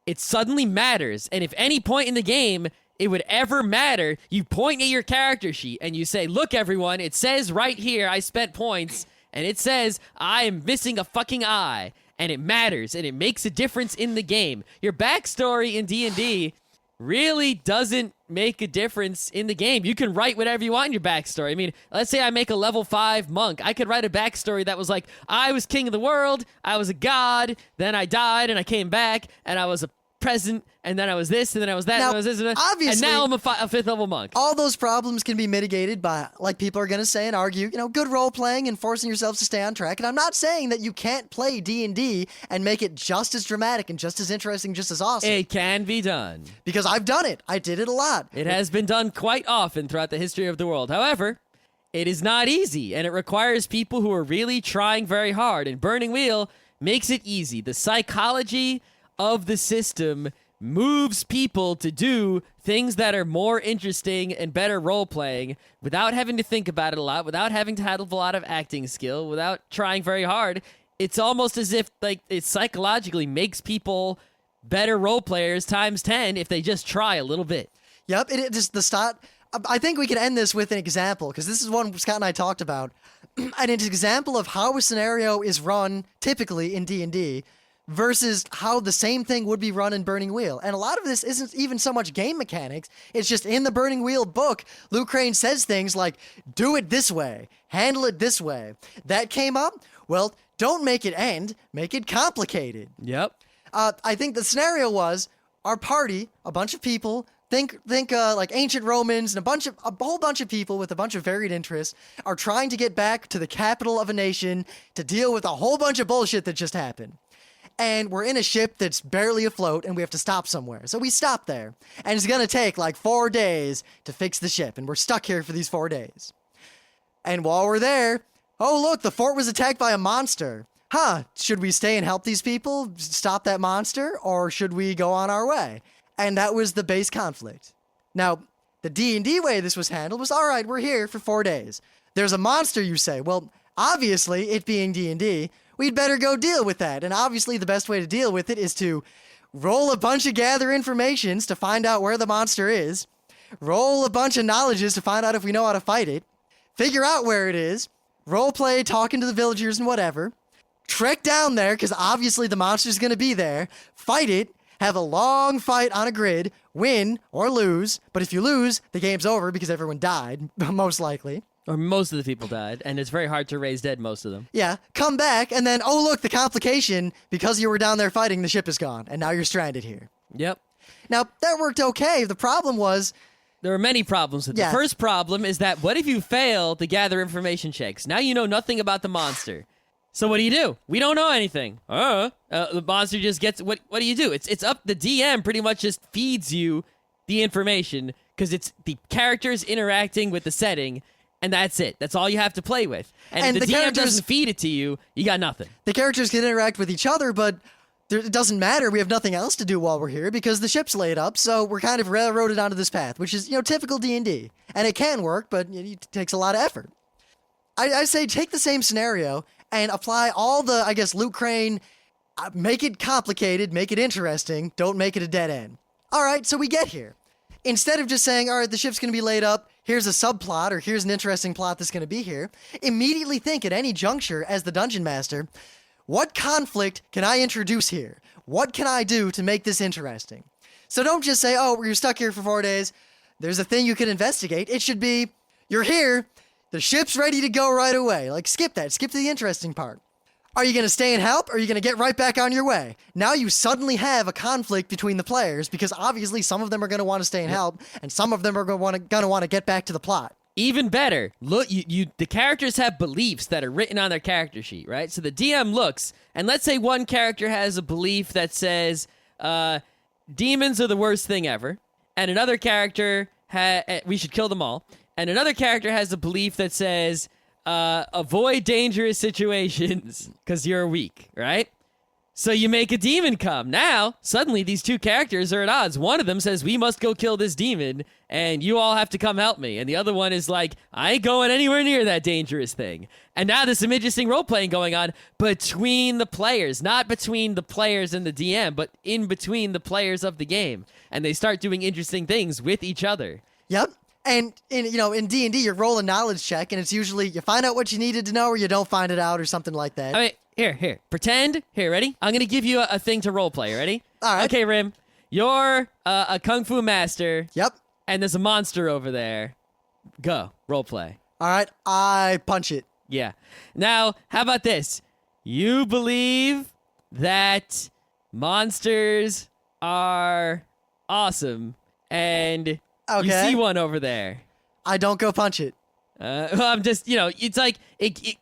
Speaker 1: it suddenly matters. And if any point in the game it would ever matter, you point at your character sheet and you say, look, everyone, it says right here I spent points, and it says I am missing a fucking eye, and it matters, and it makes a difference in the game. Your backstory in D&D really doesn't make a difference in the game. You can write whatever you want in your backstory. I mean, let's say I make a level 5 monk. I could write a backstory that was like, I was king of the world, I was a god, then I died, and I came back, and I was a present, and then I was this, and then I was that,
Speaker 2: now,
Speaker 1: and I was this, and
Speaker 2: obviously,
Speaker 1: and now I'm a 5th level monk.
Speaker 2: All those problems can be mitigated by, like people are going to say and argue, good role-playing and forcing yourselves to stay on track. And I'm not saying that you can't play D&D and make it just as dramatic and just as interesting, just as awesome.
Speaker 1: It can be done.
Speaker 2: Because I've done it. I did it a lot.
Speaker 1: It has been done quite often throughout the history of the world. However, it is not easy, and it requires people who are really trying very hard. And Burning Wheel makes it easy. The psychology of the system moves people to do things that are more interesting and better role-playing without having to think about it a lot, without having to have a lot of acting skill, without trying very hard. It's almost as if it psychologically makes people better role-players times 10 if they just try a little bit.
Speaker 2: Yep, it is the start. I think we can end this with an example, because this is one Scott and I talked about. And it's an example of how a scenario is run typically in D&D versus how the same thing would be run in Burning Wheel. And a lot of this isn't even so much game mechanics. It's just in the Burning Wheel book, Luke Crane says things like, do it this way, handle it this way. That came up? Well, don't make it end, make it complicated.
Speaker 1: Yep.
Speaker 2: I think the scenario was our party, a bunch of people, think like ancient Romans and a whole bunch of people with a bunch of varied interests are trying to get back to the capital of a nation to deal with a whole bunch of bullshit that just happened. And we're in a ship that's barely afloat and we have to stop somewhere. So we stop there. And it's going to take like 4 days to fix the ship. And we're stuck here for these 4 days. And while we're there, oh look, the fort was attacked by a monster. Should we stay and help these people, stop that monster, or should we go on our way? And that was the base conflict. Now, the D&D way this was handled was, all right, we're here for 4 days. There's a monster, you say. Well, obviously, it being D&D, we'd better go deal with that. And obviously, the best way to deal with it is to roll a bunch of gather informations to find out where the monster is, roll a bunch of knowledges to find out if we know how to fight it, figure out where it is, role play, talking to the villagers and whatever, trek down there, because obviously the monster's going to be there, fight it, have a long fight on a grid, win or lose, but if you lose, the game's over because everyone died, most likely.
Speaker 1: Or most of the people died, and it's very hard to raise dead most of them.
Speaker 2: Yeah, come back, and then, oh look, the complication, because you were down there fighting, the ship is gone, and now you're stranded here.
Speaker 1: Yep.
Speaker 2: Now, that worked okay. The problem was...
Speaker 1: There are many problems with it.
Speaker 2: Yeah.
Speaker 1: The first problem is that what if you fail to gather information checks? Now you know nothing about the monster. So what do? We don't know anything. The monster just gets... What do you do? It's up... The DM pretty much just feeds you the information because it's the characters interacting with the setting, and that's it. That's all you have to play with. And if the DM doesn't feed it to you, you got nothing.
Speaker 2: The characters can interact with each other, but it doesn't matter. We have nothing else to do while we're here because the ship's laid up, so we're kind of railroaded onto this path, which is, typical D&D. And it can work, but it takes a lot of effort. I say take the same scenario and apply all the, I guess, Luke Crane, make it complicated, make it interesting, don't make it a dead end. All right, so we get here. Instead of just saying, all right, the ship's going to be laid up, here's a subplot, or here's an interesting plot that's going to be here, immediately think at any juncture as the dungeon master, what conflict can I introduce here? What can I do to make this interesting? So don't just say, oh, you're stuck here for 4 days, there's a thing you can investigate. It should be, you're here, the ship's ready to go right away. Like, skip that. Skip to the interesting part. Are you going to stay and help, or are you going to get right back on your way? Now you suddenly have a conflict between the players, because obviously some of them are going to want to stay and help, and some of them are going to want to get back to the plot.
Speaker 1: Even better, look, the characters have beliefs that are written on their character sheet, right? So the DM looks, and let's say one character has a belief that says, demons are the worst thing ever, and another character, we should kill them all. And another character has a belief that says, avoid dangerous situations because you're weak, right? So you make a demon come. Now, suddenly these two characters are at odds. One of them says, we must go kill this demon, and you all have to come help me. And the other one is like, I ain't going anywhere near that dangerous thing. And now there's some interesting role-playing going on between the players. Not between the players and the DM, but in between the players of the game. And they start doing interesting things with each other.
Speaker 2: Yep. And in D&D, you roll a knowledge check, and it's usually you find out what you needed to know, or you don't find it out, or something like that.
Speaker 1: I mean, here. Pretend. Here, ready? I'm gonna give you a thing to roleplay. Ready?
Speaker 2: All right.
Speaker 1: Okay, Rim. You're a kung fu master.
Speaker 2: Yep.
Speaker 1: And there's a monster over there. Go. Roleplay.
Speaker 2: All right. I punch it.
Speaker 1: Yeah. Now, how about this? You believe that monsters are awesome, and
Speaker 2: Okay.
Speaker 1: you see one over there.
Speaker 2: I don't go punch it.
Speaker 1: Well, I'm just, it's like,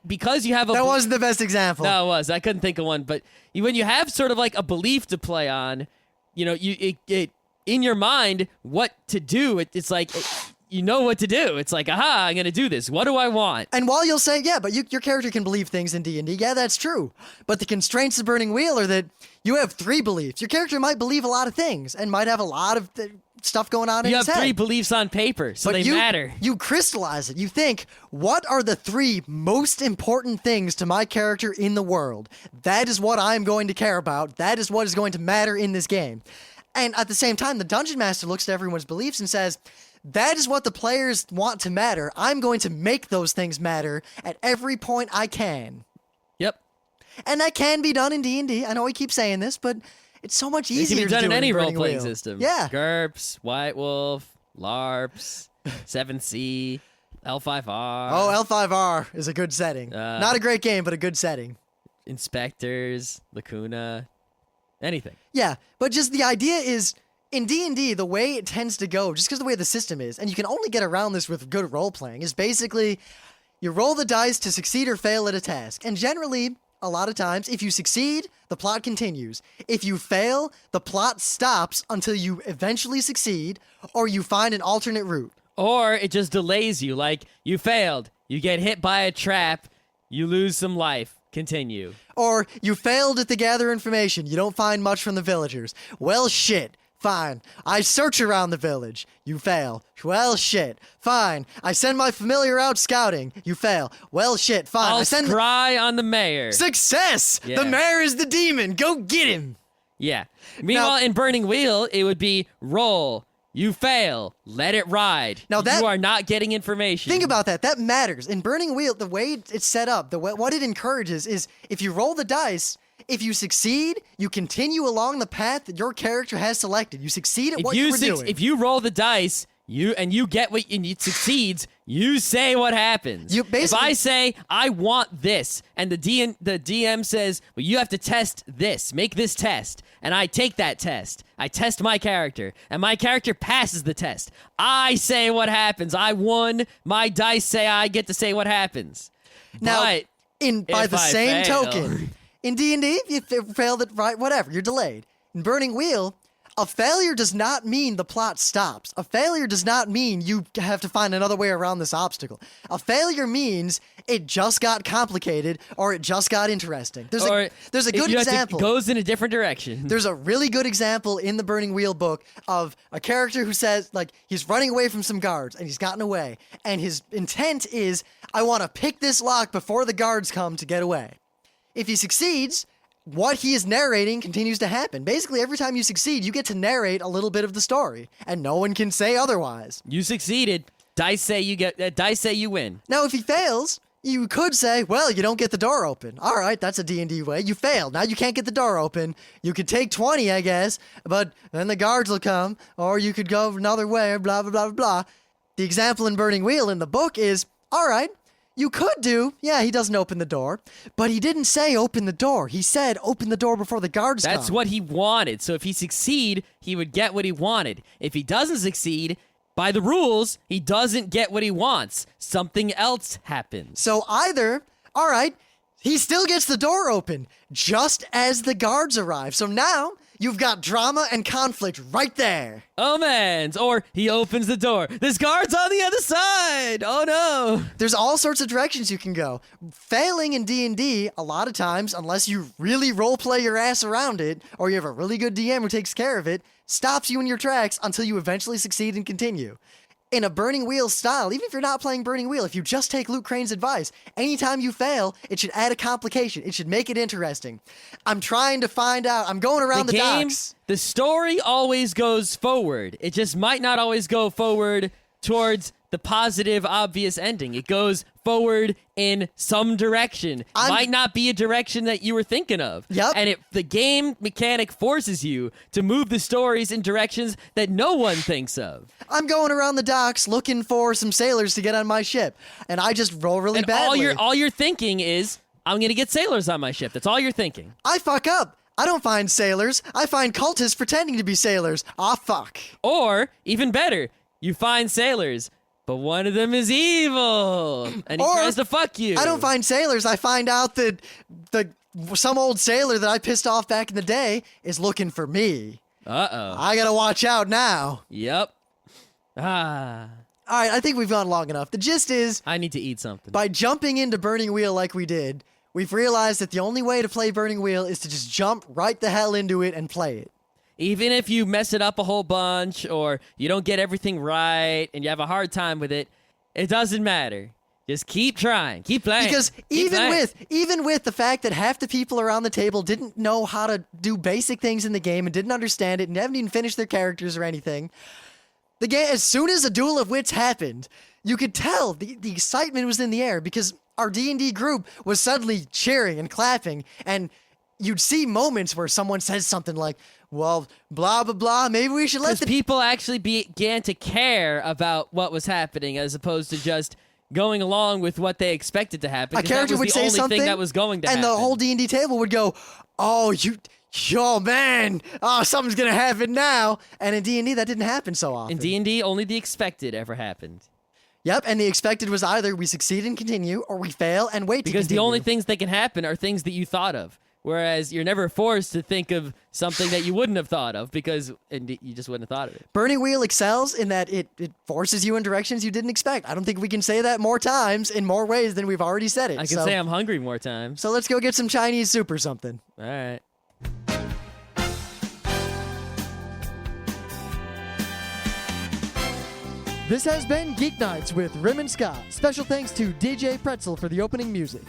Speaker 1: because you have a...
Speaker 2: That wasn't the best example.
Speaker 1: No, it was. I couldn't think of one. But when you have sort of like a belief to play on, in your mind, what to do, it's like, you know what to do. It's like, aha, I'm going to do this. What do I want?
Speaker 2: And while you'll say, yeah, but your character can believe things in D&D, yeah, that's true. But the constraints of Burning Wheel are that you have 3 beliefs. Your character might believe a lot of things and might have a lot of stuff going on in his head.
Speaker 1: You have 3 beliefs on paper, so they matter.
Speaker 2: You crystallize it. You think, what are the 3 most important things to my character in the world? That is what I'm going to care about. That is what is going to matter in this game. And at the same time, the Dungeon Master looks at everyone's beliefs and says, that is what the players want to matter. I'm going to make those things matter at every point I can.
Speaker 1: Yep.
Speaker 2: And that can be done in D&D. I know we keep saying this, but it's so much
Speaker 1: It
Speaker 2: easier
Speaker 1: can be done
Speaker 2: to do
Speaker 1: in any
Speaker 2: Burning
Speaker 1: role-playing
Speaker 2: Wheel.
Speaker 1: system.
Speaker 2: Yeah.
Speaker 1: GURPS, White Wolf, LARPs, 7C, L5R.
Speaker 2: Oh, L5R is a good setting. Not a great game, but a good setting.
Speaker 1: Inspectors, Lacuna, anything.
Speaker 2: Yeah, but just the idea is, in D&D, the way it tends to go, just because the way the system is, and you can only get around this with good role-playing, is basically you roll the dice to succeed or fail at a task. And generally, a lot of times, if you succeed, the plot continues. If you fail, the plot stops until you eventually succeed, or you find an alternate route.
Speaker 1: Or it just delays you. Like, you failed. You get hit by a trap. You lose some life. Continue.
Speaker 2: Or you failed at the gather information. You don't find much from the villagers. Well, shit. Fine. I search around the village. You fail. Well, shit. Fine. I send my familiar out scouting. You fail. Well, shit. Fine.
Speaker 1: I'll
Speaker 2: I send
Speaker 1: scry on the mayor.
Speaker 2: Success!
Speaker 1: Yeah.
Speaker 2: The mayor is the demon. Go get him.
Speaker 1: Yeah. Meanwhile,
Speaker 2: Now-
Speaker 1: in Burning Wheel, it would be roll. You fail. Let it ride.
Speaker 2: Now that-
Speaker 1: you are not getting information.
Speaker 2: Think about that. That matters. In Burning Wheel, the way it's set up, what it encourages is if you roll the dice, if you succeed, you continue along the path that your character has selected. You succeed at what you were doing.
Speaker 1: If you roll the dice, you get what and it succeeds, you say what happens.
Speaker 2: You
Speaker 1: if
Speaker 2: basically-
Speaker 1: I say I want this, and the DM says, well, you have to test this, make this test, and I take that test. I test my character, and my character passes the test. I say what happens. I won. My dice say I get to say what happens.
Speaker 2: Now,
Speaker 1: But
Speaker 2: by
Speaker 1: if
Speaker 2: the
Speaker 1: I
Speaker 2: same
Speaker 1: fail-
Speaker 2: token, in D&D, if you failed it right, whatever, you're delayed. In Burning Wheel, a failure does not mean the plot stops. A failure does not mean you have to find another way around this obstacle. A failure means it just got complicated or it just got interesting. There's a good example.
Speaker 1: It goes in a different direction.
Speaker 2: There's a really good example in the Burning Wheel book of a character who says, like, he's running away from some guards and he's gotten away. And his intent is, I want to pick this lock before the guards come to get away. If he succeeds, what he is narrating continues to happen. Basically, every time you succeed, you get to narrate a little bit of the story, and no one can say otherwise.
Speaker 1: You succeeded. Dice say you win.
Speaker 2: Now, if he fails, you could say, well, you don't get the door open. All right, that's a D&D way. You failed. Now you can't get the door open. You could take 20, I guess, but then the guards will come, or you could go another way, blah, blah, blah, blah. The example in Burning Wheel in the book is, all right, you could do, yeah, he doesn't open the door, but he didn't say open the door. He said open the door before the guards come.
Speaker 1: That's what he wanted. So if he succeed, he would get what he wanted. If he doesn't succeed, by the rules, he doesn't get what he wants. Something else happens.
Speaker 2: So either, all right, he still gets the door open just as the guards arrive. So now you've got drama and conflict right there.
Speaker 1: Omens, or he opens the door. There's guards on the other side. Oh no.
Speaker 2: There's all sorts of directions you can go. Failing in D&D, a lot of times, unless you really roleplay your ass around it, or you have a really good DM who takes care of it, stops you in your tracks until you eventually succeed and continue. In a Burning Wheel style, even if you're not playing Burning Wheel, if you just take Luke Crane's advice, anytime you fail, it should add a complication. It should make it interesting. I'm trying to find out. I'm going around the
Speaker 1: game,
Speaker 2: docks.
Speaker 1: the story always goes forward. It just might not always go forward towards the positive, obvious ending. It goes forward in some direction. Might not be a direction that you were thinking of.
Speaker 2: Yep.
Speaker 1: And the game mechanic forces you to move the stories in directions that no one thinks of.
Speaker 2: I'm going around the docks looking for some sailors to get on my ship, and I just roll really badly.
Speaker 1: All you're thinking is, I'm going to get sailors on my ship. That's all you're thinking.
Speaker 2: I fuck up. I don't find sailors. I find cultists pretending to be sailors. Ah, fuck.
Speaker 1: Or, even better, you find sailors, but one of them is evil, and he tries to fuck you.
Speaker 2: I don't find sailors. I find out that some old sailor that I pissed off back in the day is looking for me.
Speaker 1: Uh-oh.
Speaker 2: I gotta watch out now.
Speaker 1: Yep. Ah.
Speaker 2: All right, I think we've gone long enough. The gist is,
Speaker 1: I need to eat something.
Speaker 2: by jumping into Burning Wheel like we did, we've realized that the only way to play Burning Wheel is to just jump right the hell into it and play it.
Speaker 1: Even if you mess it up a whole bunch, or you don't get everything right, and you have a hard time with it, it doesn't matter. Just keep trying. Keep playing.
Speaker 2: Because even with the fact that half the people around the table didn't know how to do basic things in the game and didn't understand it and haven't even finished their characters or anything, The game, as soon as a Duel of Wits happened, you could tell the excitement was in the air because our D&D group was suddenly cheering and clapping, and you'd see moments where someone says something like, well, blah, blah, blah, maybe we should let
Speaker 1: Because
Speaker 2: the...
Speaker 1: people actually began to care about what was happening as opposed to just going along with what they expected to happen.
Speaker 2: A character
Speaker 1: that was
Speaker 2: would
Speaker 1: the
Speaker 2: say
Speaker 1: only
Speaker 2: something,
Speaker 1: thing that was going to happen.
Speaker 2: and the whole D&D table would go, oh, man, oh, something's going to happen now. And in D&D, that didn't happen so often.
Speaker 1: In D&D, only the expected ever happened.
Speaker 2: Yep, and the expected was either we succeed and continue, or we fail and wait to
Speaker 1: Because the
Speaker 2: continue.
Speaker 1: only things that can happen are things that you thought of. Whereas you're never forced to think of something that you wouldn't have thought of because you just wouldn't have thought of it.
Speaker 2: Burning Wheel excels in that it forces you in directions you didn't expect. I don't think we can say that more times in more ways than we've already said it.
Speaker 1: I can say I'm hungry more times.
Speaker 2: So let's go get some Chinese soup or something.
Speaker 1: All right.
Speaker 2: This has been Geeknights with Rim and Scott. Special thanks to DJ Pretzel for the opening music.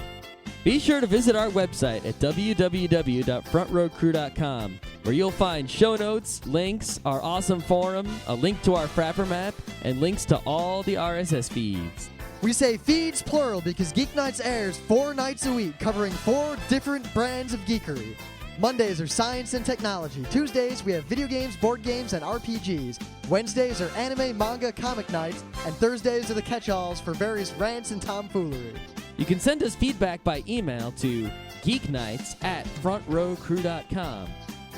Speaker 1: Be sure to visit our website at www.frontrowcrew.com, where you'll find show notes, links, our awesome forum, a link to our Frapper map, and links to all the RSS feeds.
Speaker 2: We say feeds plural because Geeknights airs 4 nights a week, covering 4 different brands of geekery. Mondays are science and technology. Tuesdays, we have video games, board games, and RPGs. Wednesdays are anime, manga, comic nights. And Thursdays are the catch-alls for various rants and tomfoolery.
Speaker 1: You can send us feedback by email to geeknights@frontrowcrew.com.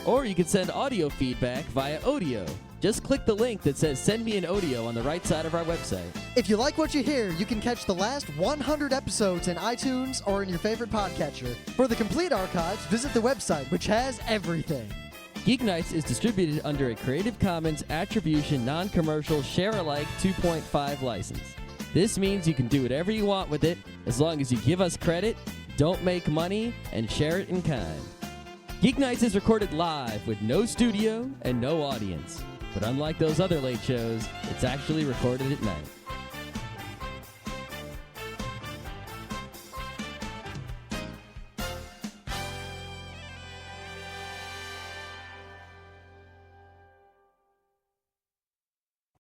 Speaker 1: Or you can send audio feedback via Audio. Just click the link that says Send Me an Audio on the right side of our website.
Speaker 2: If you like what you hear, you can catch the last 100 episodes in iTunes or in your favorite podcatcher. For the complete archives, visit the website, which has everything.
Speaker 1: Geeknights is distributed under a Creative Commons Attribution Non-Commercial Share-alike 2.5 license. This means you can do whatever you want with it as long as you give us credit, don't make money, and share it in kind. Geeknights is recorded live with no studio and no audience. But unlike those other late shows, it's actually recorded at night.